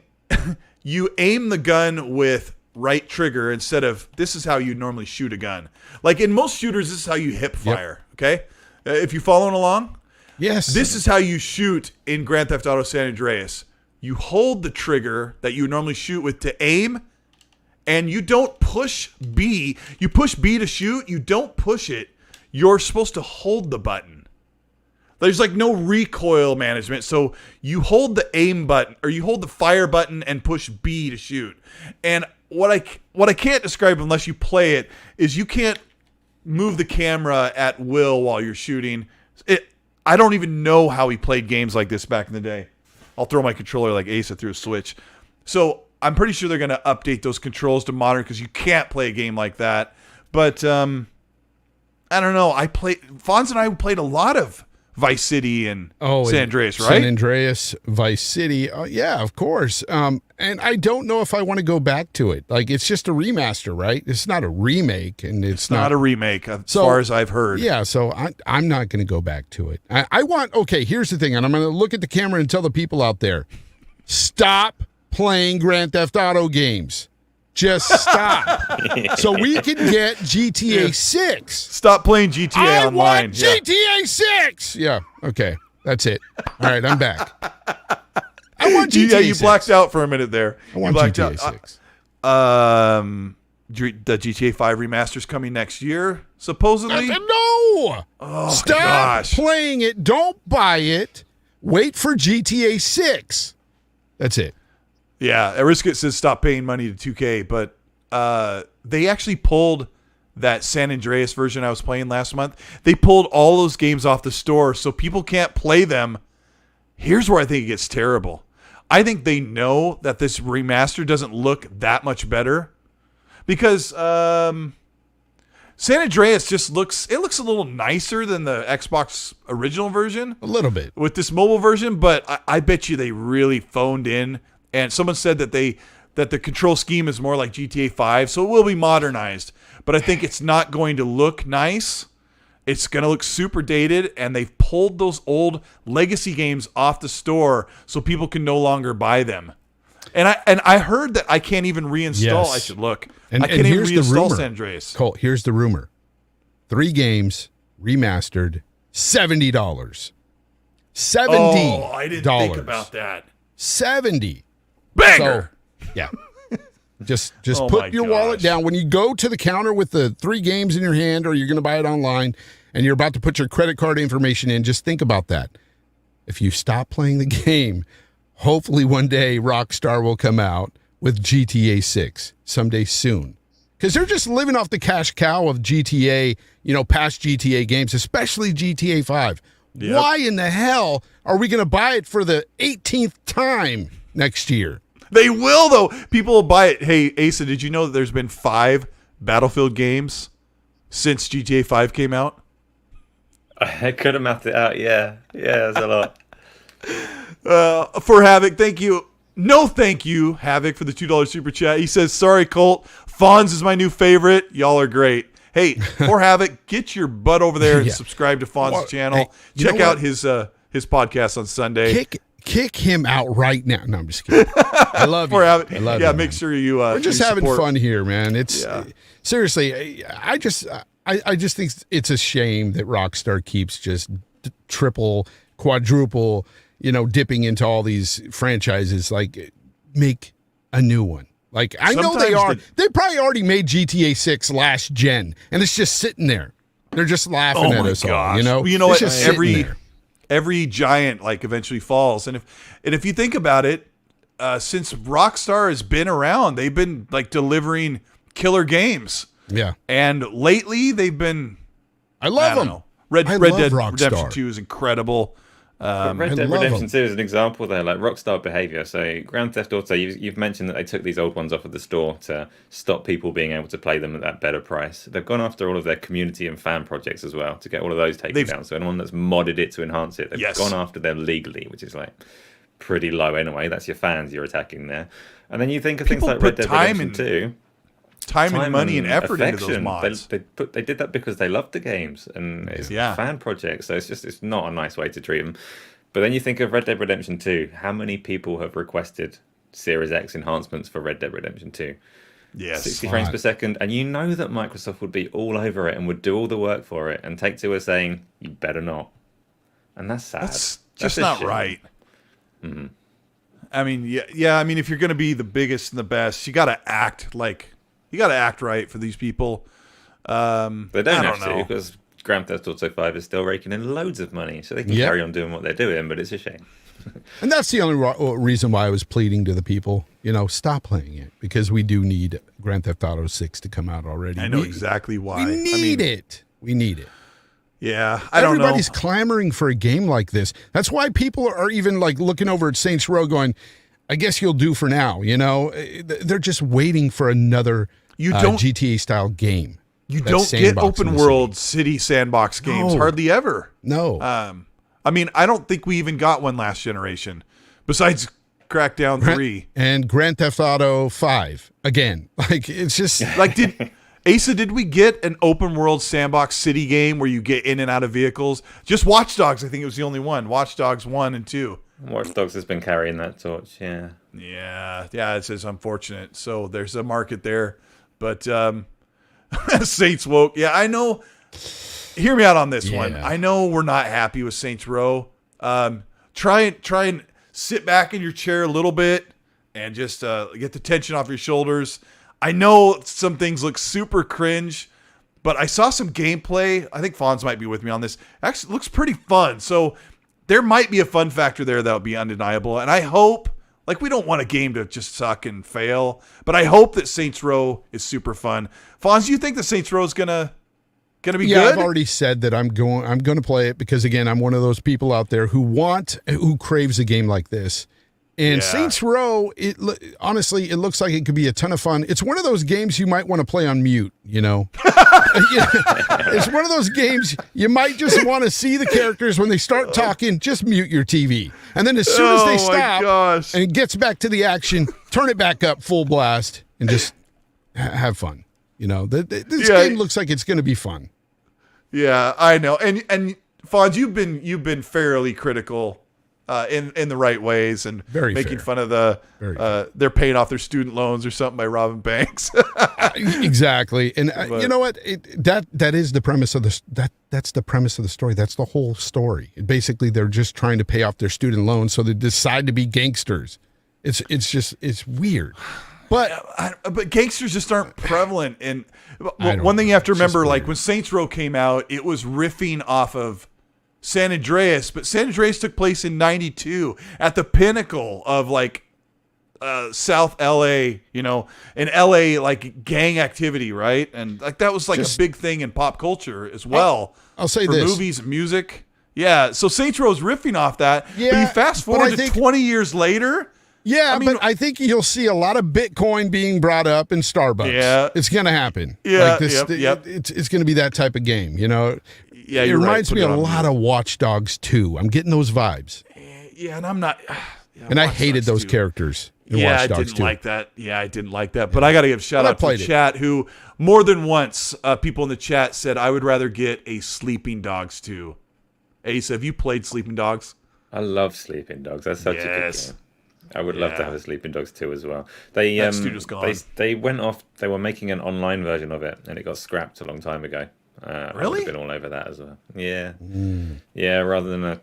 you aim the gun with right trigger instead of, this is how you normally shoot a gun. Like in most shooters, this is how you hip fire, okay? If you're following along? Yes. This is how you shoot in Grand Theft Auto San Andreas. You hold the trigger that you normally shoot with to aim, and you don't push B. You push B to shoot. You don't push it. You're supposed to hold the button. There's like no recoil management. So you hold the aim button, or you hold the fire button and push B to shoot. And what I can't describe unless you play it is you can't move the camera at will while you're shooting. I don't even know how he played games like this back in the day. I'll throw my controller like Asa through a switch. So I'm pretty sure they're going to update those controls to modern because you can't play a game like that. But I don't know. Fonz and I played a lot of Vice City and San Andreas, right? San Andreas, Vice City. Yeah, of course. And I don't know if I want to go back to it. Like, it's just a remaster, right? It's not a remake, and it's not a remake as far as I've heard. Yeah, so I'm not going to go back to it. Okay, here's the thing, and I'm going to look at the camera and tell the people out there, stop playing Grand Theft Auto games. Just stop. So we can get GTA 6. Stop playing GTA Online. I want GTA 6. Yeah, okay. That's it. All right, I'm back. I want GTA 6. Yeah, you blacked out for a minute there. I want GTA 6. The GTA 5 remaster's coming next year, supposedly. No. Oh, Stop playing it. Don't buy it. Wait for GTA 6. That's it. Yeah, Arisket says stop paying money to 2K, but they actually pulled that San Andreas version I was playing last month. They pulled all those games off the store, so people can't play them. Here's where I think it gets terrible. I think they know that this remaster doesn't look that much better because San Andreas just looks a little nicer than the Xbox original version. A little bit. With this mobile version, but I bet you they really phoned in. And someone said that the control scheme is more like GTA 5, so it will be modernized. But I think it's not going to look nice. It's going to look super dated, and they've pulled those old legacy games off the store so people can no longer buy them. And I heard that I can't even reinstall. Yes. I should look. And I can't even reinstall San Andreas. Colt, here's the rumor. 3 games remastered, $70. $70. Oh, I didn't think about that. 70. Banger. So, yeah. Just put your wallet down. When you go to the counter with the 3 games in your hand, or you're going to buy it online, and you're about to put your credit card information in, just think about that. If you stop playing the game, hopefully one day Rockstar will come out with GTA 6 someday soon. Because they're just living off the cash cow of GTA, past GTA games, especially GTA 5. Yep. Why in the hell are we going to buy it for the 18th time next year? They will, though. People will buy it. Hey, Asa, did you know that there's been 5 Battlefield games since GTA 5 came out? I could have mapped it out, yeah. Yeah, that's a lot. For Havoc, thank you. No thank you, Havoc, for the $2 super chat. He says, sorry, Colt. Fonz is my new favorite. Y'all are great. Hey, for Havoc, get your butt over there and subscribe to Fonz's channel. Hey, check out his podcast on Sunday. Kick him out right now. No, I'm just kidding. I love you. I love you, make sure you. We're just having fun here, man. It's seriously. I just think it's a shame that Rockstar keeps just triple, quadruple, dipping into all these franchises. Like, make a new one. Like, I know they are. They probably already made GTA 6 last gen, and it's just sitting there. They're just laughing at us all. Well, you know what? Every giant eventually falls, and if you think about it, since Rockstar has been around, they've been delivering killer games. Yeah, and lately they've been. I love them. Red Dead Redemption 2 is incredible. Red Dead Redemption 2 is an example there, Rockstar behavior. So Grand Theft Auto, you've mentioned that they took these old ones off of the store to stop people being able to play them at that better price. They've gone after all of their community and fan projects as well to get all of those taken down. So anyone that's modded it to enhance it, they've gone after them legally, which is pretty low anyway. That's your fans you're attacking there. And then you think of things like Red Dead Redemption 2. Time and money and effort into those mods. They did that because they loved the games and it's fan projects. So it's not a nice way to treat them. But then you think of Red Dead Redemption 2. How many people have requested Series X enhancements for Red Dead Redemption 2? Yes, 60 frames per second, and you know that Microsoft would be all over it and would do all the work for it. And Take-Two are saying you better not, and that's sad. That's just not right. Mm-hmm. I mean, yeah. I mean, if you're going to be the biggest and the best, you got to act right for these people. They don't have to, because Grand Theft Auto 5 is still raking in loads of money, so they can carry on doing what they're doing, but it's a shame. And that's the only reason why I was pleading to the people, stop playing it, because we do need Grand Theft Auto 6 to come out already. I know exactly why. We need it. We need it. Yeah, I don't know. Everybody's clamoring for a game like this. That's why people are even looking over at Saints Row going, I guess you'll do for now. They're just waiting for another GTA-style game. You don't get open world city sandbox games hardly ever. No. I mean, I don't think we even got one last generation besides Crackdown 3 and Grand Theft Auto 5 again. Like, it's just like, did we get an open world sandbox city game where you get in and out of vehicles? Just Watch Dogs, I think it was the only one. Watch Dogs 1 and 2. Watch Dogs has been carrying that torch, yeah. Yeah, it's unfortunate. So there's a market there. But Saints Woke, yeah, I know. Hear me out on this one. I know we're not happy with Saints Row. Try and sit back in your chair a little bit and just get the tension off your shoulders. I know some things look super cringe, but I saw some gameplay. I think Fonz might be with me on this. Actually, it looks pretty fun. So there might be a fun factor there that'll be undeniable. And I hope, like, we don't want a game to just suck and fail, but I hope that Saints Row is super fun. Fonz, do you think that Saints Row is gonna be good? I've already said that I'm going to play it because, again, I'm one of those people out there who craves a game like this. And Saints Row, honestly, it looks like it could be a ton of fun. It's one of those games you might want to play on mute, you know. It's one of those games you might just want to see the characters when they start talking, just mute your TV. And then as soon as they stop and it gets back to the action, turn it back up full blast and just have fun. You know, this game looks like it's going to be fun. Yeah, I know. And Fonz, you've been fairly critical in the right ways and making fun of they're paying off their student loans or something by robbing banks. Exactly. And you know what? That is the premise of that's the premise of the story. That's the whole story. Basically, they're just trying to pay off their student loans, so they decide to be gangsters. It's weird. But gangsters just aren't prevalent. And one thing you have to remember, like when Saints Row came out, it was riffing off of San Andreas, but San Andreas took place in '92 at the pinnacle of like South LA, you know, in LA, like gang activity, right? And like that was like a big thing in pop culture as well. I'll say for this. Movies, music. Yeah. So Saints Row is riffing off that. Yeah, but you fast forward to 20 years later. Yeah, I mean, but I think you'll see a lot of Bitcoin being brought up in Starbucks. Yeah. It's going to happen. Yeah. Like this, It's going to be that type of game, you know? Yeah, it reminds me a lot of Watch Dogs 2. I'm getting those vibes. Yeah, and I'm not. And I hated those characters in Watch Dogs 2. I didn't like that. Yeah, I didn't like that. But I got to give a shout out to the chat who more than once, people in the chat said, I would rather get a Sleeping Dogs 2. Asa, have you played Sleeping Dogs? I love Sleeping Dogs. That's such a good game. I would love to have a Sleeping Dogs 2 as well. That studio's gone. They went off. They were making an online version of it, and it got scrapped a long time ago. Really? I've been all over that as well. Yeah, yeah. Rather than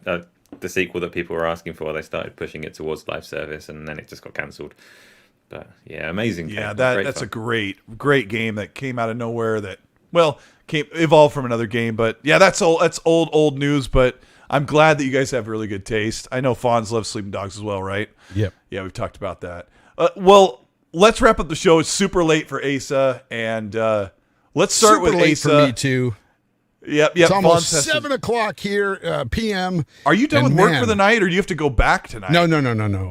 the sequel that people were asking for, they started pushing it towards live service, and then it just got cancelled. But yeah, amazing. Yeah, that's fun. A great game that came out of nowhere. That evolved from another game. But yeah, that's old news. But I'm glad that you guys have really good taste. I know Fonz loves Sleeping Dogs as well, right? Yep. Yeah, we've talked about that. Well, let's wrap up the show. It's super late for Asa, and let's start with late Asa. For me too. Yep. It's almost 7 o'clock here, p.m. Are you done with work for the night, or do you have to go back tonight? No.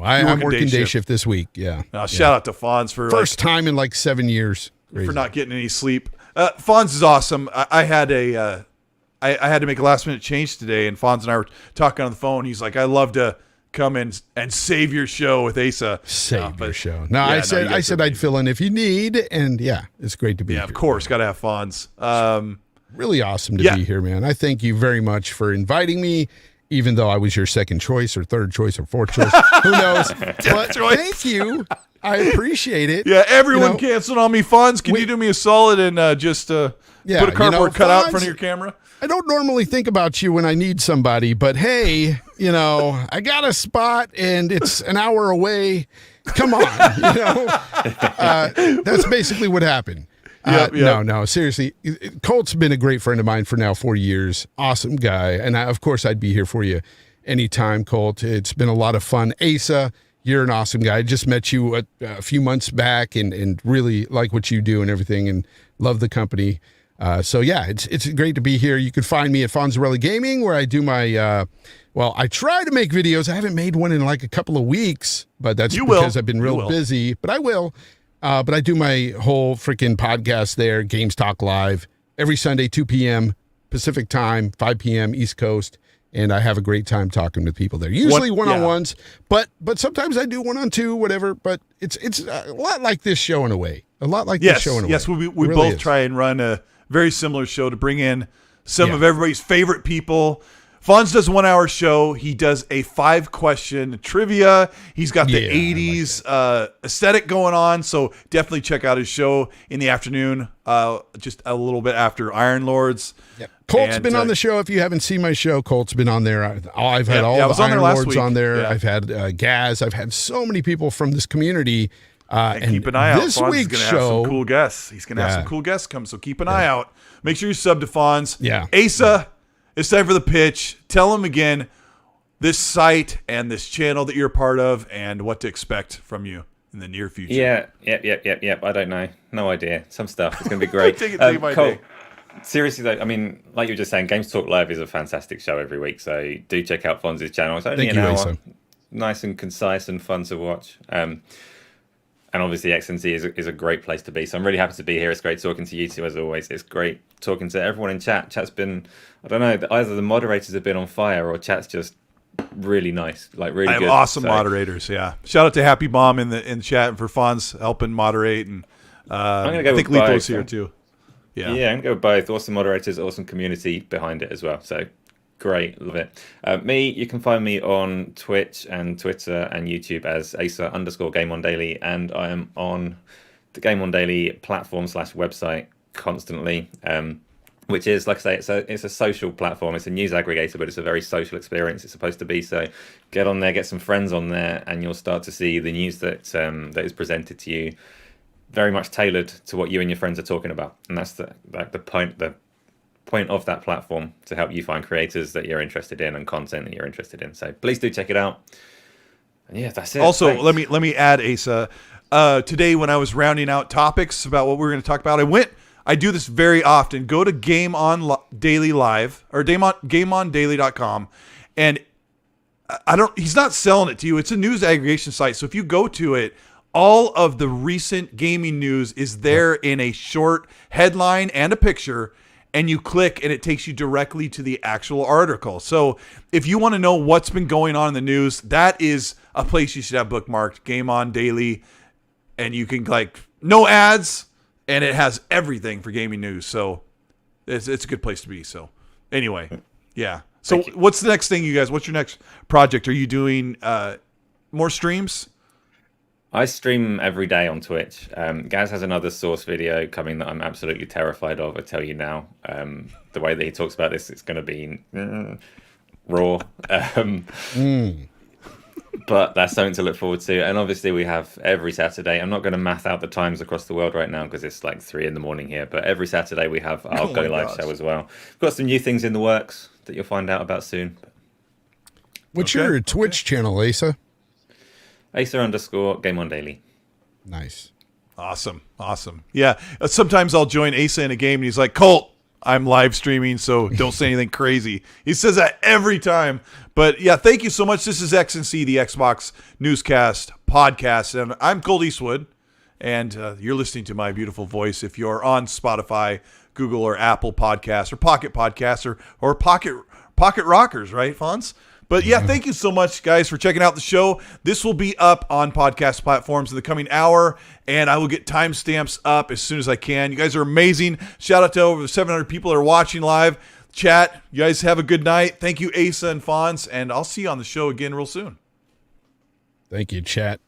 I'm working day shift this week. Yeah. Shout out to Fonz for first time in like 7 years. Crazy. For not getting any sleep. Fonz is awesome. I had to make a last minute change today, and Fonz and I were talking on the phone. He's like, "I love to come in and save your show with Asa." Save your show. No, I said I'd fill in if you need, and it's great to be here. Yeah, of course, got to have Fonz. Really awesome to be here, man. I thank you very much for inviting me, even though I was your second choice or third choice or fourth choice. Who knows? But thank you. I appreciate it. Yeah, everyone canceled on me. Fonz, can you do me a solid and just put a cardboard cutout in front of your camera? I don't normally think about you when I need somebody, but hey, I got a spot and it's an hour away. Come on, that's basically what happened. No, seriously. Colt's been a great friend of mine for now 4 years. Awesome guy. And of course, I'd be here for you anytime, Colt. It's been a lot of fun. Asa, you're an awesome guy. I just met you a few months back and really like what you do and everything and love the company. It's great to be here. You can find me at Fonzerrelli Gaming, where I do my, I try to make videos. I haven't made one in like a couple of weeks, but that's because I've been real busy. But I will. But I do my whole freaking podcast there, Games Talk Live. every Sunday, 2 p.m. Pacific time, 5 p.m. East Coast. And I have a great time talking with people there. Usually one-on-ones, but sometimes I do one-on-two, whatever. But it's a lot like this show in a way. A lot like this show in a way. Yes, we really both is. try and run a very similar show to bring in some of everybody's favorite people. Fonz does a 1 hour show. He does a 5-question trivia. He's got the 80s aesthetic going on. So definitely check out his show in the afternoon, just a little bit after Iron Lords. Yep. Colt's been on the show. If you haven't seen my show, Colt's been on there. I've had all the Iron Lords on there. Yeah. I've had Gaz. I've had so many people from this community. And keep an eye out. Fonz is going to have some cool guests. He's going to have some cool guests come, so keep an eye out. Make sure you sub to Fonz. Yeah. Asa, it's time for the pitch. Tell him again this site and this channel that you're a part of and what to expect from you in the near future. Yep. I don't know. No idea. Some stuff. It's going to be great. Take it day by day. Seriously though, I mean, like you were just saying, Games Talk Live is a fantastic show every week, so do check out Fonz's channel. It's only an hour. Asa. Nice and concise and fun to watch. And obviously XNC is a great place to be. So I'm really happy to be here. It's great talking to you two as always. It's great talking to everyone in chat. Chat's been, I don't know, either the moderators have been on fire or chat's just really nice, like really good. Awesome moderators, yeah. Shout out to Happy Mom in the chat and for Fonz helping moderate. And I'm gonna go I think Lito's here too. Yeah, I'm going to go with both. Awesome moderators, awesome community behind it as well. So great, love it. You can find me on Twitch and Twitter and YouTube as Asa_GameOn Daily, and I am on the GameOn Daily platform / website constantly, which is, like I say, it's a social platform. It's a news aggregator, but it's a very social experience. It's supposed to be. So get on there, get some friends on there, and you'll start to see the news that is presented to you, very much tailored to what you and your friends are talking about. And that's the point of that platform, to help you find creators that you're interested in and content that you're interested in. So please do check it out. And yeah, that's it. Also, let me add, Asa, today when I was rounding out topics about what we were going to talk about, I do this very often. Go to GameOn Daily Live or GameOnDaily.com, and he's not selling it to you. It's a news aggregation site. So if you go to it, all of the recent gaming news is there in a short headline and a picture, and you click and it takes you directly to the actual article. So if you want to know what's been going on in the news, that is a place you should have bookmarked, Game On Daily, and you can no ads, and it has everything for gaming news. So it's a good place to be. So anyway, yeah. So what's the next thing, you guys? What's your next project? Are you doing more streams? I stream every day on Twitch. Gaz has another Source video coming that I'm absolutely terrified of. I tell you now, the way that he talks about this, it's going to be raw. But that's something to look forward to. And obviously we have every Saturday. I'm not going to math out the times across the world right now because it's like 3 a.m. here. But every Saturday we have our Go Live show as well. We've got some new things in the works that you'll find out about soon. What's your Twitch channel, Asa? Asa_GameOn Daily. Nice. Awesome. Yeah. Sometimes I'll join Asa in a game and he's like, Colt, I'm live streaming, so don't say anything crazy. He says that every time. But yeah, thank you so much. This is XNC, the Xbox Newscast podcast. And I'm Colt Eastwood. And you're listening to my beautiful voice. If you're on Spotify, Google, or Apple Podcasts, or Pocket Podcasts, or Pocket Rockers, right, Fonz? But yeah, thank you so much, guys, for checking out the show. This will be up on podcast platforms in the coming hour, and I will get timestamps up as soon as I can. You guys are amazing. Shout out to over 700 people that are watching live. Chat, you guys have a good night. Thank you, Asa and Fonz, and I'll see you on the show again real soon. Thank you, chat.